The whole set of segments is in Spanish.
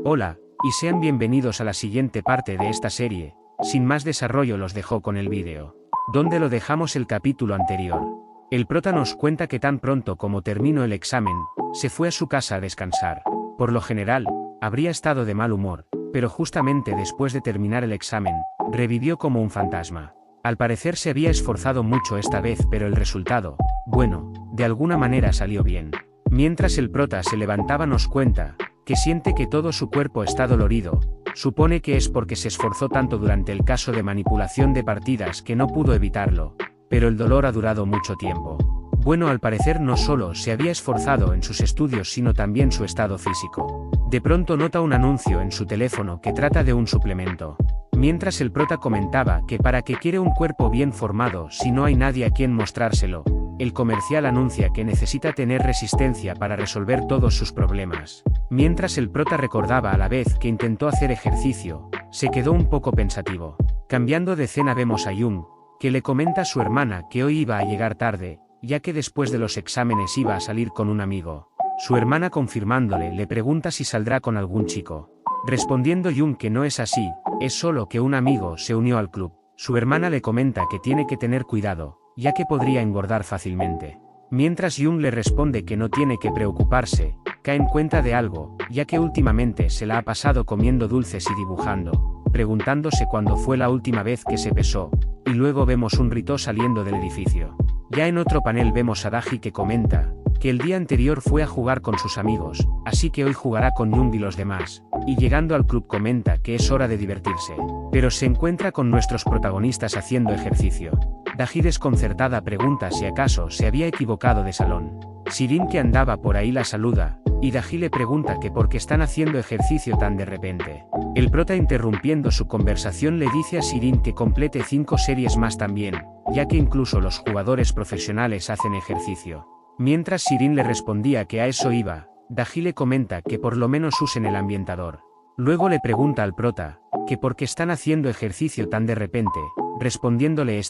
Hola, y sean bienvenidos a la siguiente parte de esta serie. Sin más desarrollo los dejo con el vídeo, donde lo dejamos el capítulo anterior. El prota nos cuenta que tan pronto como terminó el examen, se fue a su casa a descansar. Por lo general, habría estado de mal humor, pero justamente después de terminar el examen, revivió como un fantasma. Al parecer se había esforzado mucho esta vez, pero el resultado, bueno, de alguna manera salió bien. Mientras el prota se levantaba nos cuenta que siente que todo su cuerpo está dolorido. Supone que es porque se esforzó tanto durante el caso de manipulación de partidas que no pudo evitarlo, pero el dolor ha durado mucho tiempo. Bueno, al parecer no solo se había esforzado en sus estudios sino también su estado físico. De pronto nota un anuncio en su teléfono que trata de un suplemento. Mientras el prota comentaba que para qué quiere un cuerpo bien formado si no hay nadie a quien mostrárselo, el comercial anuncia que necesita tener resistencia para resolver todos sus problemas. Mientras el prota recordaba a la vez que intentó hacer ejercicio, se quedó un poco pensativo. Cambiando de escena vemos a Jung, que le comenta a su hermana que hoy iba a llegar tarde, ya que después de los exámenes iba a salir con un amigo. Su hermana confirmándole le pregunta si saldrá con algún chico. Respondiendo Jung que no es así, es solo que un amigo se unió al club. Su hermana le comenta que tiene que tener cuidado, ya que podría engordar fácilmente. Mientras Jung le responde que no tiene que preocuparse, cae en cuenta de algo, ya que últimamente se la ha pasado comiendo dulces y dibujando, preguntándose cuándo fue la última vez que se pesó, y luego vemos un Rito saliendo del edificio. Ya en otro panel vemos a Daji que comenta que el día anterior fue a jugar con sus amigos, así que hoy jugará con Jung y los demás, y llegando al club comenta que es hora de divertirse, pero se encuentra con nuestros protagonistas haciendo ejercicio. Daji desconcertada pregunta si acaso se había equivocado de salón. Sirin que andaba por ahí la saluda, y Daji le pregunta que por qué están haciendo ejercicio tan de repente. El prota interrumpiendo su conversación le dice a Sirin que complete 5 series más también, ya que incluso los jugadores profesionales hacen ejercicio. Mientras Sirin le respondía que a eso iba, Daji le comenta que por lo menos usen el ambientador. Luego le pregunta al prota que por qué están haciendo ejercicio tan de repente, respondiéndole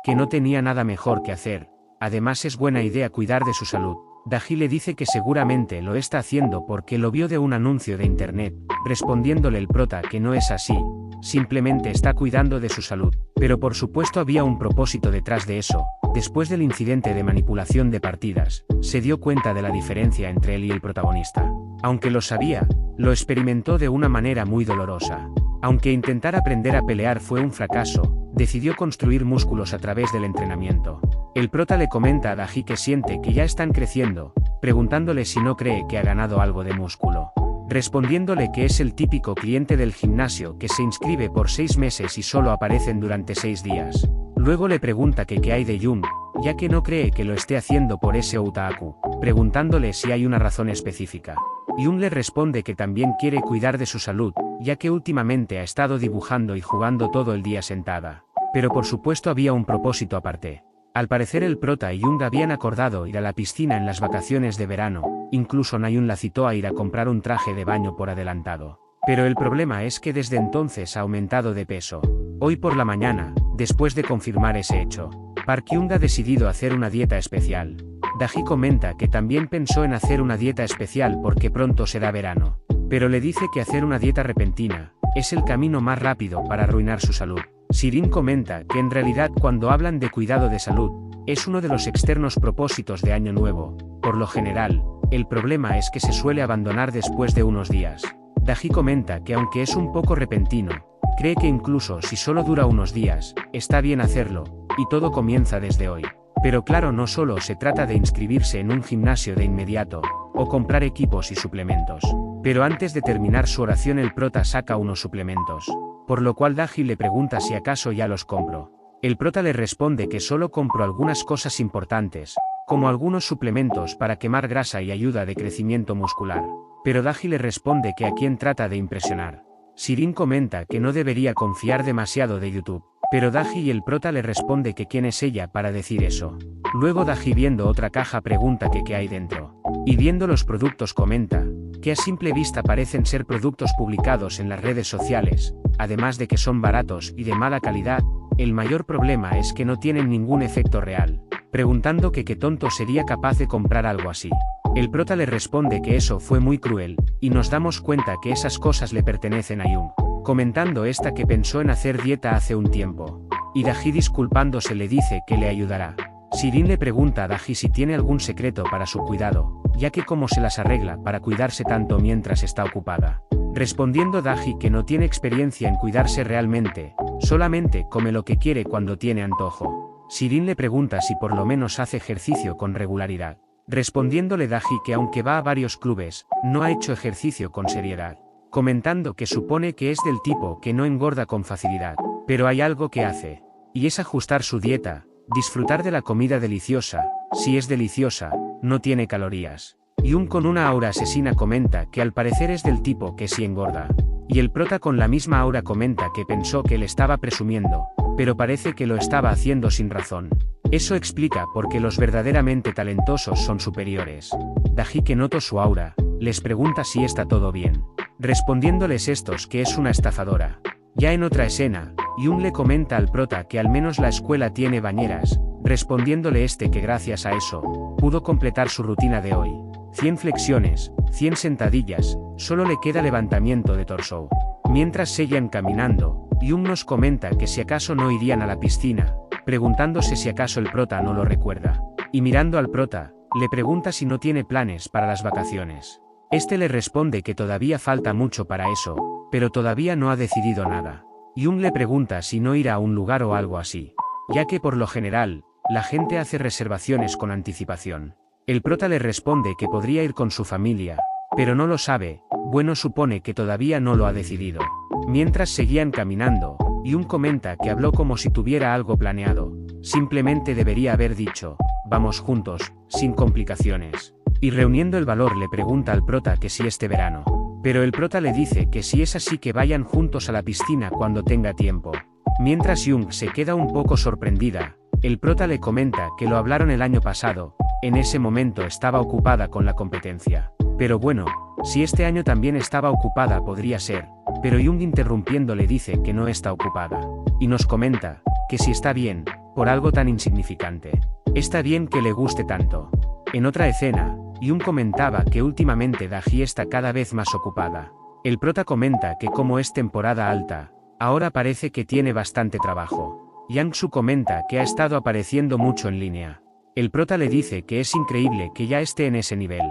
que no tenía nada mejor que hacer. Además es buena idea cuidar de su salud. Daji le dice que seguramente lo está haciendo porque lo vio de un anuncio de internet, respondiéndole el prota que no es así, simplemente está cuidando de su salud. Pero por supuesto había un propósito detrás de eso. Después del incidente de manipulación de partidas, se dio cuenta de la diferencia entre él y el protagonista. Aunque lo sabía, lo experimentó de una manera muy dolorosa. Aunque intentar aprender a pelear fue un fracaso, decidió construir músculos a través del entrenamiento. El prota le comenta a Daji que siente que ya están creciendo, preguntándole si no cree que ha ganado algo de músculo. Respondiéndole que es el típico cliente del gimnasio que se inscribe por 6 meses y solo aparecen durante 6 días. Luego le pregunta que qué hay de Jung, ya que no cree que lo esté haciendo por ese otaku, preguntándole si hay una razón específica. Jung le responde que también quiere cuidar de su salud, ya que últimamente ha estado dibujando y jugando todo el día sentada. Pero por supuesto había un propósito aparte. Al parecer el prota y Jung habían acordado ir a la piscina en las vacaciones de verano, incluso Nayun la citó a ir a comprar un traje de baño por adelantado. Pero el problema es que desde entonces ha aumentado de peso. Hoy por la mañana, después de confirmar ese hecho, Park Hyung ha decidido hacer una dieta especial. Daji comenta que también pensó en hacer una dieta especial porque pronto será verano, pero le dice que hacer una dieta repentina es el camino más rápido para arruinar su salud. Sirin comenta que en realidad cuando hablan de cuidado de salud, es uno de los externos propósitos de Año Nuevo. Por lo general, el problema es que se suele abandonar después de unos días. Daji comenta que aunque es un poco repentino, cree que incluso si solo dura unos días, está bien hacerlo, y todo comienza desde hoy. Pero claro, no solo se trata de inscribirse en un gimnasio de inmediato, o comprar equipos y suplementos. Pero antes de terminar su oración el prota saca unos suplementos, por lo cual Daji le pregunta si acaso ya los compro. El prota le responde que solo compro algunas cosas importantes, como algunos suplementos para quemar grasa y ayuda de crecimiento muscular. Pero Daji le responde que a quién trata de impresionar. Sirin comenta que no debería confiar demasiado de YouTube, pero Daji y el prota le responde que quién es ella para decir eso. Luego Daji viendo otra caja pregunta que qué hay dentro, y viendo los productos comenta que a simple vista parecen ser productos publicados en las redes sociales, además de que son baratos y de mala calidad. El mayor problema es que no tienen ningún efecto real, preguntando que qué tonto sería capaz de comprar algo así. El prota le responde que eso fue muy cruel, y nos damos cuenta que esas cosas le pertenecen a Jung, comentando esta que pensó en hacer dieta hace un tiempo. Y Daji disculpándose le dice que le ayudará. Sirin le pregunta a Daji si tiene algún secreto para su cuidado, ya que cómo se las arregla para cuidarse tanto mientras está ocupada. Respondiendo Daji que no tiene experiencia en cuidarse realmente, solamente come lo que quiere cuando tiene antojo. Sirin le pregunta si por lo menos hace ejercicio con regularidad. Respondiéndole Daji que aunque va a varios clubes, no ha hecho ejercicio con seriedad, comentando que supone que es del tipo que no engorda con facilidad, pero hay algo que hace, y es ajustar su dieta, disfrutar de la comida deliciosa, si es deliciosa, no tiene calorías. Yun con una aura asesina comenta que al parecer es del tipo que sí engorda, y el prota con la misma aura comenta que pensó que le estaba presumiendo, pero parece que lo estaba haciendo sin razón. Eso explica por qué los verdaderamente talentosos son superiores. Daji que notó su aura, les pregunta si está todo bien, respondiéndoles estos que es una estafadora. Ya en otra escena, Yun le comenta al prota que al menos la escuela tiene bañeras, respondiéndole este que gracias a eso, pudo completar su rutina de hoy. 100 flexiones, 100 sentadillas, solo le queda levantamiento de torso. Mientras seguían caminando, Yun nos comenta que si acaso no irían a la piscina, preguntándose si acaso el prota no lo recuerda. Y mirando al prota, le pregunta si no tiene planes para las vacaciones. Este le responde que todavía falta mucho para eso, pero todavía no ha decidido nada. Yun le pregunta si no irá a un lugar o algo así, ya que por lo general, la gente hace reservaciones con anticipación. El prota le responde que podría ir con su familia, pero no lo sabe, bueno supone que todavía no lo ha decidido. Mientras seguían caminando, Yun comenta que habló como si tuviera algo planeado, simplemente debería haber dicho, vamos juntos, sin complicaciones. Y reuniendo el valor le pregunta al prota que si este verano. Pero el prota le dice que si es así que vayan juntos a la piscina cuando tenga tiempo. Mientras Yun se queda un poco sorprendida, el prota le comenta que lo hablaron el año pasado, en ese momento estaba ocupada con la competencia. Pero bueno, si este año también estaba ocupada podría ser, pero Yun interrumpiendo le dice que no está ocupada. Y nos comenta, que si está bien, por algo tan insignificante. Está bien que le guste tanto. En otra escena, Yun comentaba que últimamente Daji está cada vez más ocupada. El prota comenta que como es temporada alta, ahora parece que tiene bastante trabajo. Yang-su comenta que ha estado apareciendo mucho en línea. El prota le dice que es increíble que ya esté en ese nivel.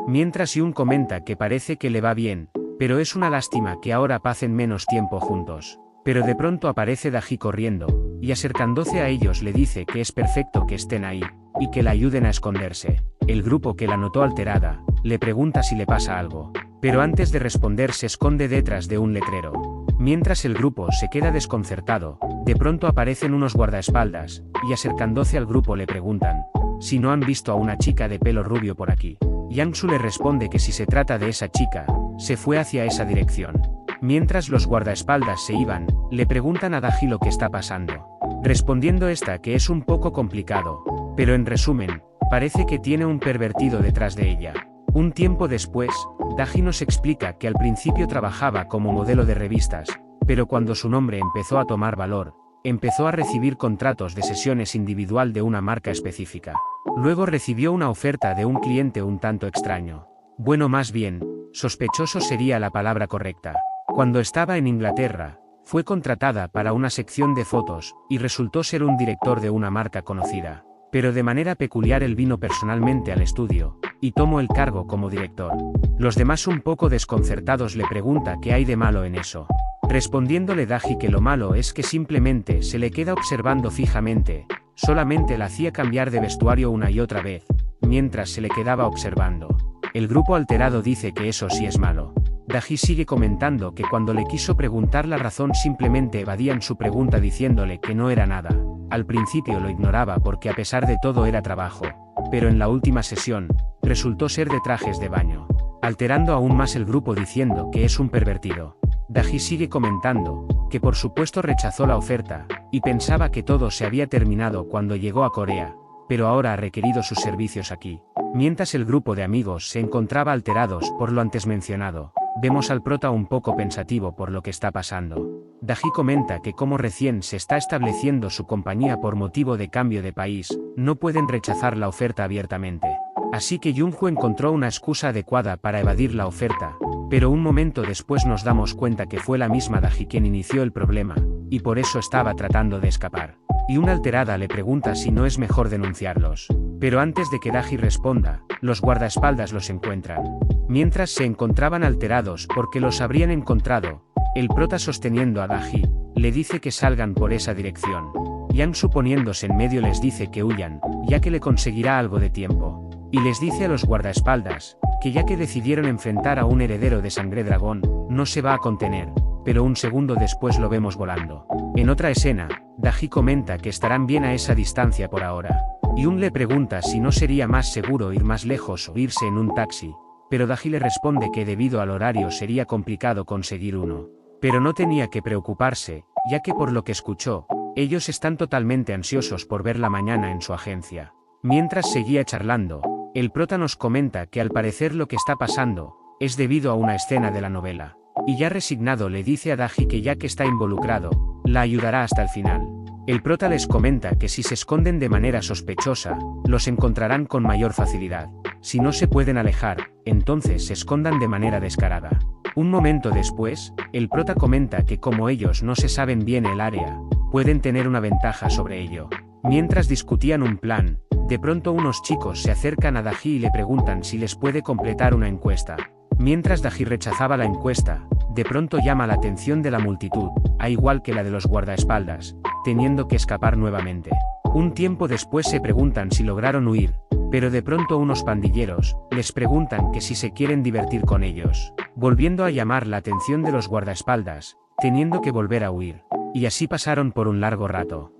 Mientras Yun comenta que parece que le va bien, pero es una lástima que ahora pasen menos tiempo juntos. Pero de pronto aparece Daji corriendo, y acercándose a ellos le dice que es perfecto que estén ahí, y que la ayuden a esconderse. El grupo que la notó alterada, le pregunta si le pasa algo, pero antes de responder se esconde detrás de un letrero. Mientras el grupo se queda desconcertado, de pronto aparecen unos guardaespaldas, y acercándose al grupo le preguntan, si no han visto a una chica de pelo rubio por aquí. Yang-su le responde que si se trata de esa chica, se fue hacia esa dirección. Mientras los guardaespaldas se iban, le preguntan a Daji lo que está pasando. Respondiendo esta que es un poco complicado, pero en resumen, parece que tiene un pervertido detrás de ella. Un tiempo después, Daji nos explica que al principio trabajaba como modelo de revistas, pero cuando su nombre empezó a tomar valor, empezó a recibir contratos de sesiones individual de una marca específica. Luego recibió una oferta de un cliente un tanto extraño. Bueno, más bien, sospechoso sería la palabra correcta. Cuando estaba en Inglaterra, fue contratada para una sección de fotos, y resultó ser un director de una marca conocida. Pero de manera peculiar él vino personalmente al estudio, y tomó el cargo como director. Los demás un poco desconcertados le pregunta qué hay de malo en eso. Respondiéndole Daji que lo malo es que simplemente se le queda observando fijamente, solamente la hacía cambiar de vestuario una y otra vez, mientras se le quedaba observando. El grupo alterado dice que eso sí es malo. Daji sigue comentando que cuando le quiso preguntar la razón simplemente evadían su pregunta diciéndole que no era nada. Al principio lo ignoraba porque a pesar de todo era trabajo, pero en la última sesión, resultó ser de trajes de baño, alterando aún más el grupo diciendo que es un pervertido. Daji sigue comentando, que por supuesto rechazó la oferta, y pensaba que todo se había terminado cuando llegó a Corea, pero ahora ha requerido sus servicios aquí. Mientras el grupo de amigos se encontraba alterados por lo antes mencionado, vemos al prota un poco pensativo por lo que está pasando. Daji comenta que como recién se está estableciendo su compañía por motivo de cambio de país, no pueden rechazar la oferta abiertamente. Así que Jung-Woo encontró una excusa adecuada para evadir la oferta, pero un momento después nos damos cuenta que fue la misma Daji quien inició el problema, y por eso estaba tratando de escapar. Y una alterada le pregunta si no es mejor denunciarlos. Pero antes de que Daji responda, los guardaespaldas los encuentran. Mientras se encontraban alterados porque los habrían encontrado, el prota sosteniendo a Daji, le dice que salgan por esa dirección. Yang suponiéndose en medio les dice que huyan, ya que le conseguirá algo de tiempo. Y les dice a los guardaespaldas, que ya que decidieron enfrentar a un heredero de sangre dragón, no se va a contener, pero un segundo después lo vemos volando. En otra escena, Daji comenta que estarán bien a esa distancia por ahora. Yun le pregunta si no sería más seguro ir más lejos o irse en un taxi, pero Daji le responde que debido al horario sería complicado conseguir uno. Pero no tenía que preocuparse, ya que por lo que escuchó, ellos están totalmente ansiosos por ver la mañana en su agencia. Mientras seguía charlando, el prota nos comenta que al parecer lo que está pasando es debido a una escena de la novela. Y ya resignado le dice a Daji que ya que está involucrado, la ayudará hasta el final. El prota les comenta que si se esconden de manera sospechosa, los encontrarán con mayor facilidad. Si no se pueden alejar, entonces se escondan de manera descarada. Un momento después, el prota comenta que como ellos no se saben bien el área, pueden tener una ventaja sobre ello. Mientras discutían un plan, de pronto unos chicos se acercan a Daji y le preguntan si les puede completar una encuesta. Mientras Daji rechazaba la encuesta, de pronto llama la atención de la multitud, a igual que la de los guardaespaldas, teniendo que escapar nuevamente. Un tiempo después se preguntan si lograron huir, pero de pronto unos pandilleros les preguntan que si se quieren divertir con ellos, volviendo a llamar la atención de los guardaespaldas, teniendo que volver a huir. Y así pasaron por un largo rato.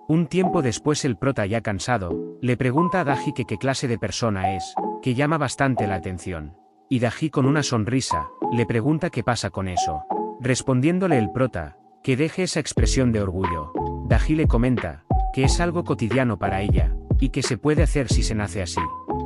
Un tiempo después el prota ya cansado, le pregunta a Daji que qué clase de persona es, que llama bastante la atención. Y Daji con una sonrisa, le pregunta qué pasa con eso. Respondiéndole el prota, que deje esa expresión de orgullo. Daji le comenta, que es algo cotidiano para ella, y que se puede hacer si se nace así.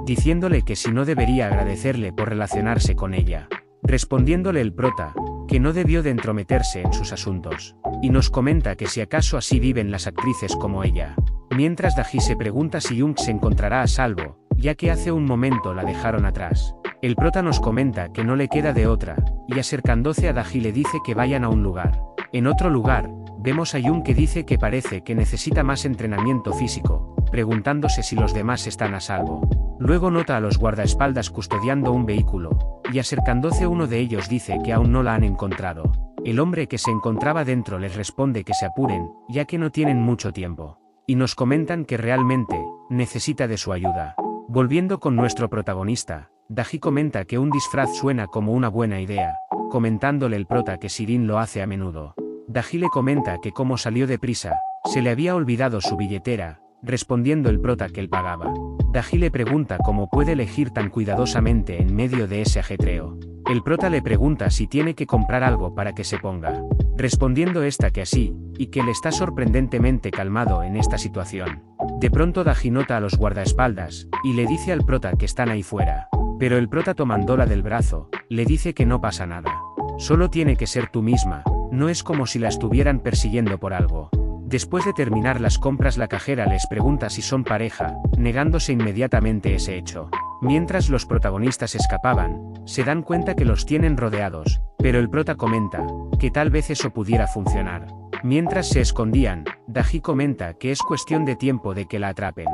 Diciéndole que si no debería agradecerle por relacionarse con ella. Respondiéndole el prota, que no debió de entrometerse en sus asuntos. Y nos comenta que si acaso así viven las actrices como ella. Mientras Daji se pregunta si Jung se encontrará a salvo, ya que hace un momento la dejaron atrás. El prota nos comenta que no le queda de otra, y acercándose a Daji le dice que vayan a un lugar. En otro lugar, vemos a Jung que dice que parece que necesita más entrenamiento físico, preguntándose si los demás están a salvo. Luego nota a los guardaespaldas custodiando un vehículo, y acercándose uno de ellos dice que aún no la han encontrado. El hombre que se encontraba dentro les responde que se apuren, ya que no tienen mucho tiempo. Y nos comentan que realmente necesita de su ayuda. Volviendo con nuestro protagonista, Daji comenta que un disfraz suena como una buena idea, comentándole el prota que Sirin lo hace a menudo. Daji le comenta que como salió deprisa, se le había olvidado su billetera, respondiendo el prota que él pagaba. Daji le pregunta cómo puede elegir tan cuidadosamente en medio de ese ajetreo. El prota le pregunta si tiene que comprar algo para que se ponga, respondiendo esta que así, y que él está sorprendentemente calmado en esta situación. De pronto Daji nota a los guardaespaldas, y le dice al prota que están ahí fuera. Pero el prota tomándola del brazo, le dice que no pasa nada. Solo tiene que ser tú misma, no es como si la estuvieran persiguiendo por algo. Después de terminar las compras la cajera les pregunta si son pareja, negándose inmediatamente ese hecho. Mientras los protagonistas escapaban, se dan cuenta que los tienen rodeados, pero el prota comenta, que tal vez eso pudiera funcionar. Mientras se escondían, Daji comenta que es cuestión de tiempo de que la atrapen.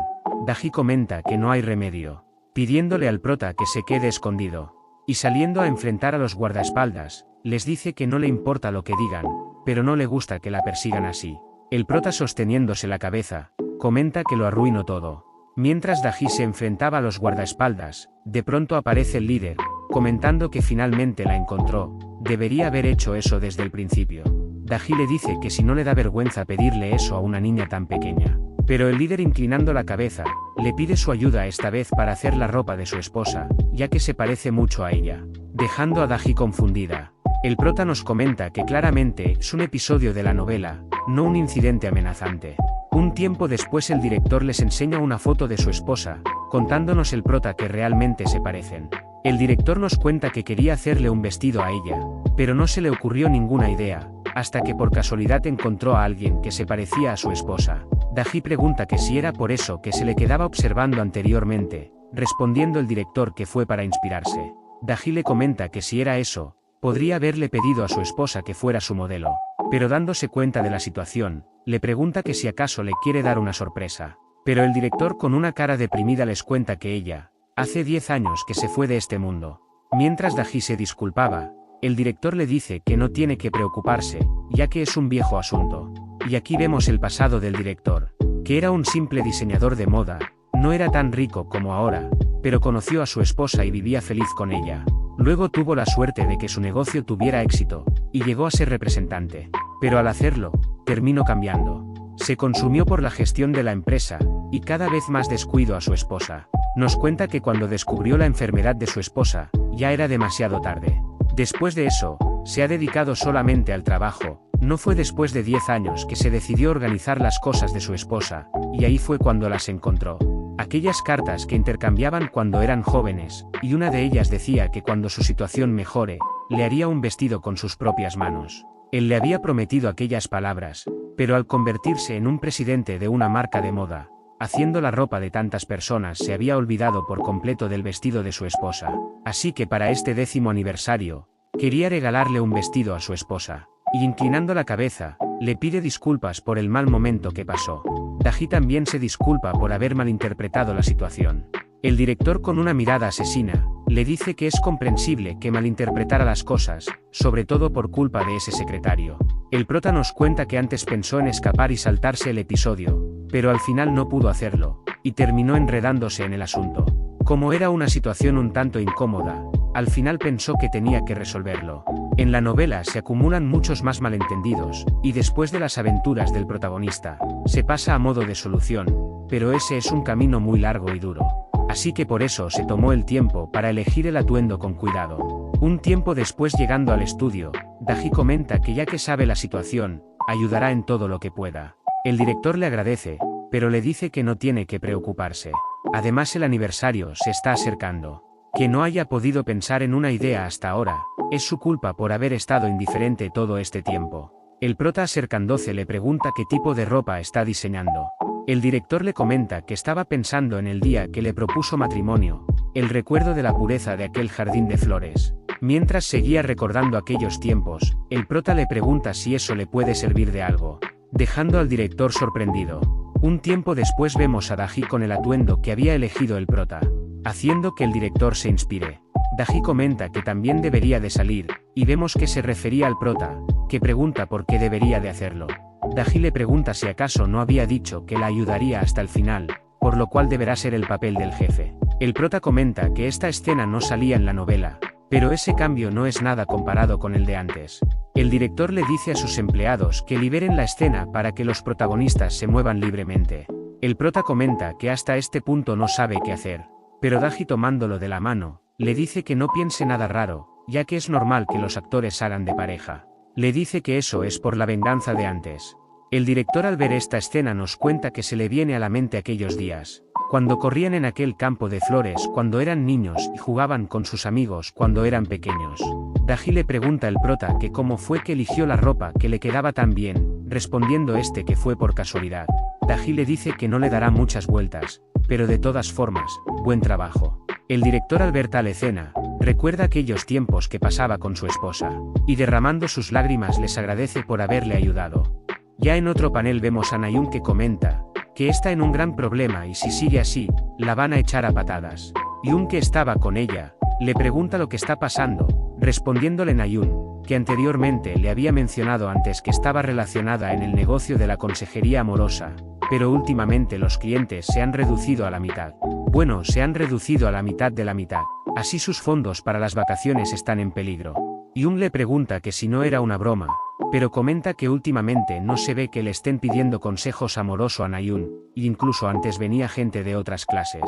Daji comenta que no hay remedio, pidiéndole al prota que se quede escondido. Y saliendo a enfrentar a los guardaespaldas, les dice que no le importa lo que digan, pero no le gusta que la persigan así. El prota sosteniéndose la cabeza, comenta que lo arruinó todo. Mientras Daji se enfrentaba a los guardaespaldas, de pronto aparece el líder, comentando que finalmente la encontró, debería haber hecho eso desde el principio. Daji le dice que si no le da vergüenza pedirle eso a una niña tan pequeña. Pero el líder inclinando la cabeza, le pide su ayuda esta vez para hacer la ropa de su esposa, ya que se parece mucho a ella, dejando a Daji confundida. El prota nos comenta que claramente es un episodio de la novela, no un incidente amenazante. Un tiempo después el director les enseña una foto de su esposa, contándonos el prota que realmente se parecen. El director nos cuenta que quería hacerle un vestido a ella, pero no se le ocurrió ninguna idea, hasta que por casualidad encontró a alguien que se parecía a su esposa. Daji pregunta que si era por eso que se le quedaba observando anteriormente, respondiendo el director que fue para inspirarse. Daji le comenta que si era eso, podría haberle pedido a su esposa que fuera su modelo, pero dándose cuenta de la situación, le pregunta que si acaso le quiere dar una sorpresa. Pero el director con una cara deprimida les cuenta que ella, hace 10 años que se fue de este mundo. Mientras Daji se disculpaba, el director le dice que no tiene que preocuparse, ya que es un viejo asunto. Y aquí vemos el pasado del director, que era un simple diseñador de moda, no era tan rico como ahora, pero conoció a su esposa y vivía feliz con ella. Luego tuvo la suerte de que su negocio tuviera éxito, y llegó a ser representante. Pero al hacerlo, terminó cambiando. Se consumió por la gestión de la empresa, y cada vez más descuido a su esposa. Nos cuenta que cuando descubrió la enfermedad de su esposa, ya era demasiado tarde. Después de eso, se ha dedicado solamente al trabajo. No fue después de 10 años que se decidió organizar las cosas de su esposa, y ahí fue cuando las encontró. Aquellas cartas que intercambiaban cuando eran jóvenes, y una de ellas decía que cuando su situación mejore, le haría un vestido con sus propias manos. Él le había prometido aquellas palabras, pero al convertirse en un presidente de una marca de moda, haciendo la ropa de tantas personas, se había olvidado por completo del vestido de su esposa. Así que para este 10º aniversario, quería regalarle un vestido a su esposa. Y inclinando la cabeza, le pide disculpas por el mal momento que pasó. Daji también se disculpa por haber malinterpretado la situación. El director con una mirada asesina, le dice que es comprensible que malinterpretara las cosas, sobre todo por culpa de ese secretario. El prota nos cuenta que antes pensó en escapar y saltarse el episodio, pero al final no pudo hacerlo, y terminó enredándose en el asunto. Como era una situación un tanto incómoda, al final pensó que tenía que resolverlo. En la novela se acumulan muchos más malentendidos, y después de las aventuras del protagonista, se pasa a modo de solución, pero ese es un camino muy largo y duro. Así que por eso se tomó el tiempo para elegir el atuendo con cuidado. Un tiempo después, llegando al estudio, Daji comenta que ya que sabe la situación, ayudará en todo lo que pueda. El director le agradece, pero le dice que no tiene que preocuparse. Además, el aniversario se está acercando. Que no haya podido pensar en una idea hasta ahora, es su culpa por haber estado indiferente todo este tiempo. El prota, acercándose, le pregunta qué tipo de ropa está diseñando. El director le comenta que estaba pensando en el día que le propuso matrimonio, el recuerdo de la pureza de aquel jardín de flores. Mientras seguía recordando aquellos tiempos, el prota le pregunta si eso le puede servir de algo, dejando al director sorprendido. Un tiempo después vemos a Daji con el atuendo que había elegido el prota, haciendo que el director se inspire. Daji comenta que también debería de salir, y vemos que se refería al prota, que pregunta por qué debería de hacerlo. Daji le pregunta si acaso no había dicho que la ayudaría hasta el final, por lo cual deberá ser el papel del jefe. El prota comenta que esta escena no salía en la novela, pero ese cambio no es nada comparado con el de antes. El director le dice a sus empleados que liberen la escena para que los protagonistas se muevan libremente. El prota comenta que hasta este punto no sabe qué hacer, pero Daji, tomándolo de la mano, le dice que no piense nada raro, ya que es normal que los actores hagan de pareja. Le dice que eso es por la venganza de antes. El director, al ver esta escena, nos cuenta que se le viene a la mente aquellos días, cuando corrían en aquel campo de flores cuando eran niños y jugaban con sus amigos cuando eran pequeños. Daji le pregunta al prota que cómo fue que eligió la ropa que le quedaba tan bien, respondiendo este que fue por casualidad. Daji le dice que no le dará muchas vueltas, pero de todas formas, buen trabajo. El director, al ver tal escena, recuerda aquellos tiempos que pasaba con su esposa, y derramando sus lágrimas les agradece por haberle ayudado. Ya en otro panel vemos a Nayun, que comenta que está en un gran problema y si sigue así, la van a echar a patadas. Yun, que estaba con ella, le pregunta lo que está pasando, respondiéndole Nayun que anteriormente le había mencionado antes que estaba relacionada en el negocio de la consejería amorosa, pero últimamente los clientes se han reducido a la mitad. Bueno, se han reducido a la mitad de la mitad. Así sus fondos para las vacaciones están en peligro. Yun le pregunta que si no era una broma, pero comenta que últimamente no se ve que le estén pidiendo consejos amorosos a Nayun, e incluso antes venía gente de otras clases.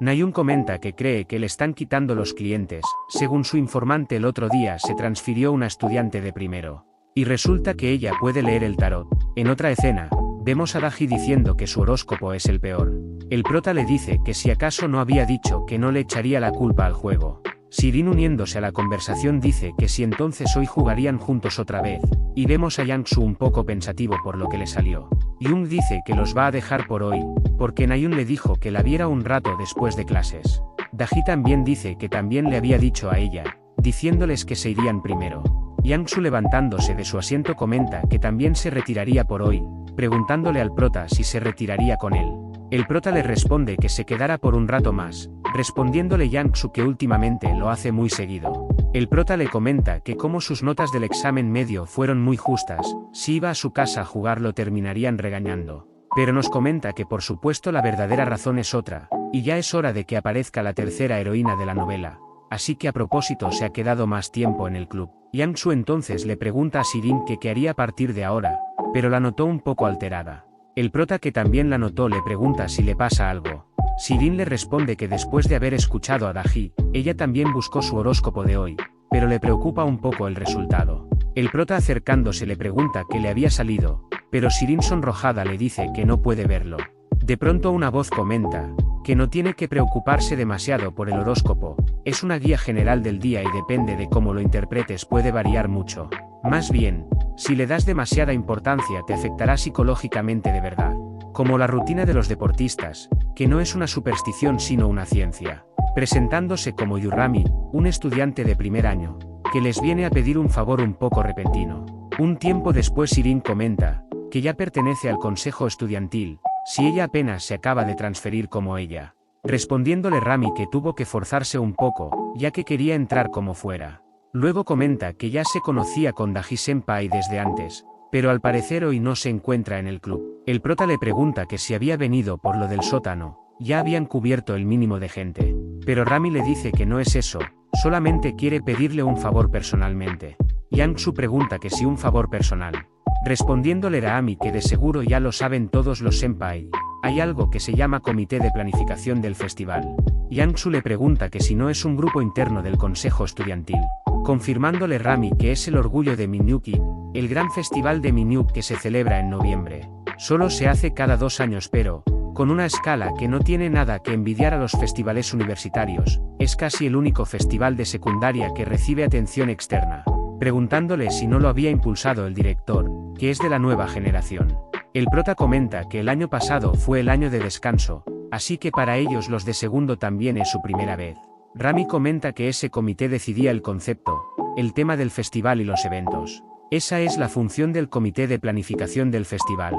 Nayun comenta que cree que le están quitando los clientes. Según su informante, el otro día se transfirió una estudiante de primero, y resulta que ella puede leer el tarot. En otra escena, vemos a Daji diciendo que su horóscopo es el peor. El prota le dice que si acaso no había dicho que no le echaría la culpa al juego. Sirin, uniéndose a la conversación, dice que si entonces hoy jugarían juntos otra vez, y vemos a Yang Su un poco pensativo por lo que le salió. Young dice que los va a dejar por hoy, porque Nayun le dijo que la viera un rato después de clases. Daji también dice que también le había dicho a ella, diciéndoles que se irían primero. Yang-su levantándose de su asiento comenta que también se retiraría por hoy, preguntándole al prota si se retiraría con él. El prota le responde que se quedara por un rato más, respondiéndole Yang-su que últimamente lo hace muy seguido. El prota le comenta que como sus notas del examen medio fueron muy justas, si iba a su casa a jugar lo terminarían regañando. Pero nos comenta que por supuesto la verdadera razón es otra, y ya es hora de que aparezca la tercera heroína de la novela. Así que a propósito se ha quedado más tiempo en el club. Yang-su entonces le pregunta a Sirin que qué haría a partir de ahora, pero la notó un poco alterada. El prota que también la notó le pregunta si le pasa algo. Sirin le responde que después de haber escuchado a Daji, ella también buscó su horóscopo de hoy, pero le preocupa un poco el resultado. El prota acercándose le pregunta qué le había salido, pero Sirin sonrojada le dice que no puede verlo. De pronto una voz comenta que no tiene que preocuparse demasiado por el horóscopo, es una guía general del día y depende de cómo lo interpretes puede variar mucho. Más bien, si le das demasiada importancia te afectará psicológicamente de verdad. Como la rutina de los deportistas, que no es una superstición sino una ciencia. Presentándose como Yurami, un estudiante de primer año, que les viene a pedir un favor un poco repentino. Un tiempo después Sirin comenta que ya pertenece al consejo estudiantil, si ella apenas se acaba de transferir como ella. Respondiéndole Rami que tuvo que forzarse un poco, ya que quería entrar como fuera. Luego comenta que ya se conocía con Daji-senpai desde antes, pero al parecer hoy no se encuentra en el club. El prota le pregunta que si había venido por lo del sótano, ya habían cubierto el mínimo de gente. Pero Rami le dice que no es eso, solamente quiere pedirle un favor personalmente. Yang-su pregunta que si un favor personal. Respondiéndole Raami que de seguro ya lo saben todos los senpai, hay algo que se llama Comité de Planificación del Festival. Yang-su le pregunta que si no es un grupo interno del consejo estudiantil, confirmándole Rami que es el orgullo de Minyuki, el gran festival de Minyuk que se celebra en noviembre. Solo se hace cada 2 años pero, con una escala que no tiene nada que envidiar a los festivales universitarios, es casi el único festival de secundaria que recibe atención externa. Preguntándole si no lo había impulsado el director, que es de la nueva generación. El prota comenta que el año pasado fue el año de descanso, así que para ellos los de segundo también es su primera vez. Rami comenta que ese comité decidía el concepto, el tema del festival y los eventos. Esa es la función del comité de planificación del festival.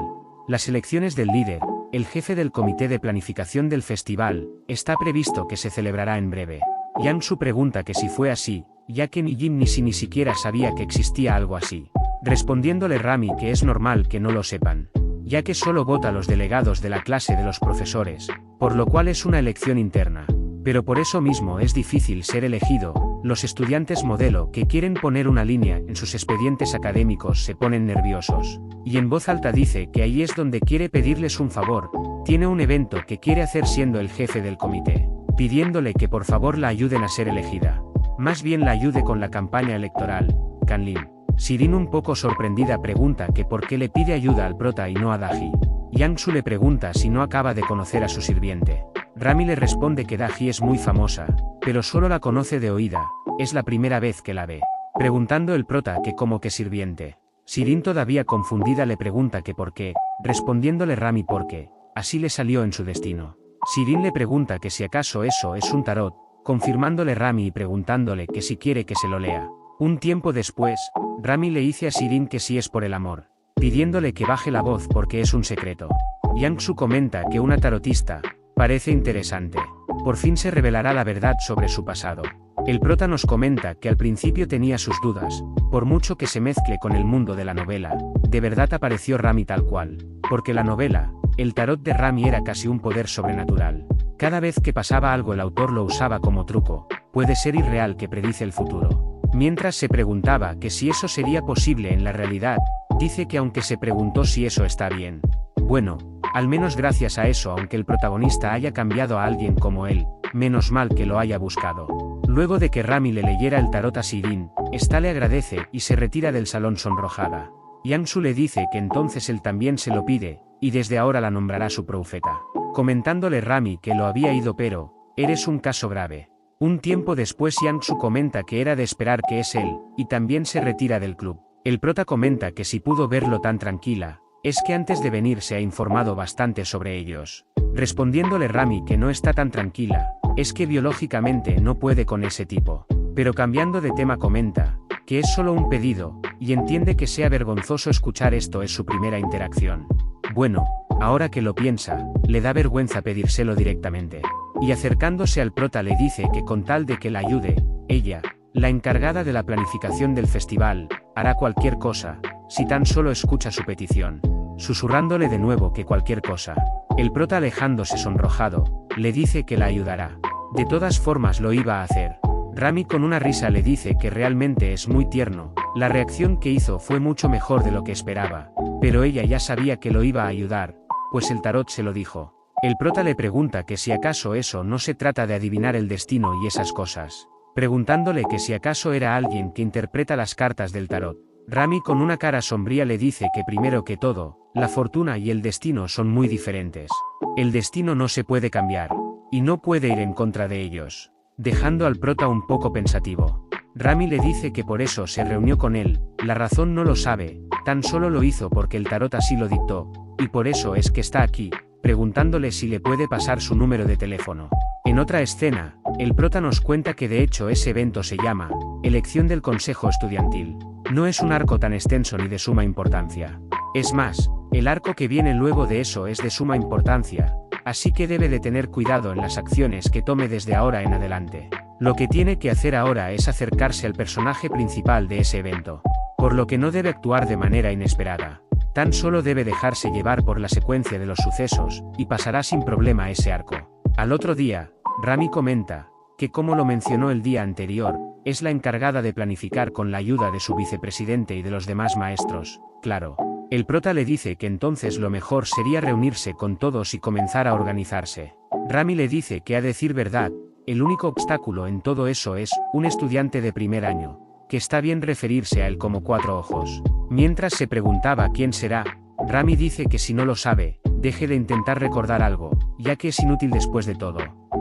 Las elecciones del líder, el jefe del comité de planificación del festival, está previsto que se celebrará en breve. Yang-su pregunta que si fue así, ya que ni Jim ni siquiera sabía que existía algo así. Respondiéndole Rami que es normal que no lo sepan, ya que solo vota los delegados de la clase de los profesores, por lo cual es una elección interna. Pero por eso mismo es difícil ser elegido, los estudiantes modelo que quieren poner una línea en sus expedientes académicos se ponen nerviosos, y en voz alta dice que ahí es donde quiere pedirles un favor, tiene un evento que quiere hacer siendo el jefe del comité, pidiéndole que por favor la ayuden a ser elegida. Más bien la ayude con la campaña electoral, Kanlin. Sirin un poco sorprendida pregunta que por qué le pide ayuda al prota y no a Daji. Yang-su le pregunta si no acaba de conocer a su sirviente. Rami le responde que Daji es muy famosa, pero solo la conoce de oída, es la primera vez que la ve. Preguntando el prota que como que sirviente. Sirin todavía confundida le pregunta que por qué, respondiéndole Rami porque, así le salió en su destino. Sirin le pregunta que si acaso eso es un tarot, confirmándole Rami y preguntándole que si quiere que se lo lea. Un tiempo después, Rami le dice a Sirin que si es por el amor, pidiéndole que baje la voz porque es un secreto. Yang-su comenta que una tarotista, parece interesante. Por fin se revelará la verdad sobre su pasado. El prota nos comenta que al principio tenía sus dudas, por mucho que se mezcle con el mundo de la novela, de verdad apareció Rami tal cual, porque la novela, el tarot de Rami era casi un poder sobrenatural. Cada vez que pasaba algo el autor lo usaba como truco, puede ser irreal que predice el futuro. Mientras se preguntaba que si eso sería posible en la realidad, dice que aunque se preguntó si eso está bien. Bueno, al menos gracias a eso aunque el protagonista haya cambiado a alguien como él, menos mal que lo haya buscado. Luego de que Rami le leyera el tarot a Sirin, ésta le agradece y se retira del salón sonrojada. Yang-su le dice que entonces él también se lo pide, y desde ahora la nombrará su profeta. Comentándole Rami que lo había ido pero, eres un caso grave. Un tiempo después Yang-su comenta que era de esperar que es él, y también se retira del club. El prota comenta que si pudo verlo tan tranquila, es que antes de venir se ha informado bastante sobre ellos. Respondiéndole Rami que no está tan tranquila, es que biológicamente no puede con ese tipo. Pero cambiando de tema comenta, que es solo un pedido, y entiende que sea vergonzoso escuchar esto es su primera interacción. Bueno, ahora que lo piensa, le da vergüenza pedírselo directamente. Y acercándose al prota le dice que con tal de que la ayude, ella, la encargada de la planificación del festival, hará cualquier cosa, si tan solo escucha su petición. Susurrándole de nuevo que cualquier cosa. El prota alejándose sonrojado, le dice que la ayudará. De todas formas lo iba a hacer. Rami con una risa le dice que realmente es muy tierno, la reacción que hizo fue mucho mejor de lo que esperaba, pero ella ya sabía que lo iba a ayudar, pues el tarot se lo dijo. El prota le pregunta que si acaso eso no se trata de adivinar el destino y esas cosas, preguntándole que si acaso era alguien que interpreta las cartas del tarot. Rami con una cara sombría le dice que primero que todo, la fortuna y el destino son muy diferentes. El destino no se puede cambiar, y no puede ir en contra de ellos. Dejando al prota un poco pensativo. Rami le dice que por eso se reunió con él, la razón no lo sabe, tan solo lo hizo porque el tarot así lo dictó, y por eso es que está aquí, preguntándole si le puede pasar su número de teléfono. En otra escena, el prota nos cuenta que de hecho ese evento se llama Elección del Consejo Estudiantil. No es un arco tan extenso ni de suma importancia. Es más, el arco que viene luego de eso es de suma importancia, así que debe de tener cuidado en las acciones que tome desde ahora en adelante. Lo que tiene que hacer ahora es acercarse al personaje principal de ese evento, por lo que no debe actuar de manera inesperada. Tan solo debe dejarse llevar por la secuencia de los sucesos, y pasará sin problema ese arco. Al otro día, Rami comenta, que como lo mencionó el día anterior, es la encargada de planificar con la ayuda de su vicepresidente y de los demás maestros, claro. El prota le dice que entonces lo mejor sería reunirse con todos y comenzar a organizarse. Rami le dice que a decir verdad, el único obstáculo en todo eso es un estudiante de primer año, que está bien referirse a él como Cuatro Ojos. Mientras se preguntaba quién será, Rami dice que si no lo sabe, deje de intentar recordar algo, ya que es inútil después de todo.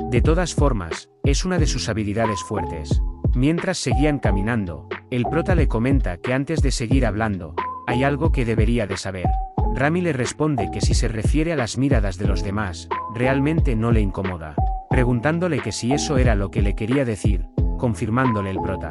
De todas formas, es una de sus habilidades fuertes. Mientras seguían caminando, el prota le comenta que antes de seguir hablando, hay algo que debería de saber. Rami le responde que si se refiere a las miradas de los demás, realmente no le incomoda. Preguntándole que si eso era lo que le quería decir, confirmándole el prota.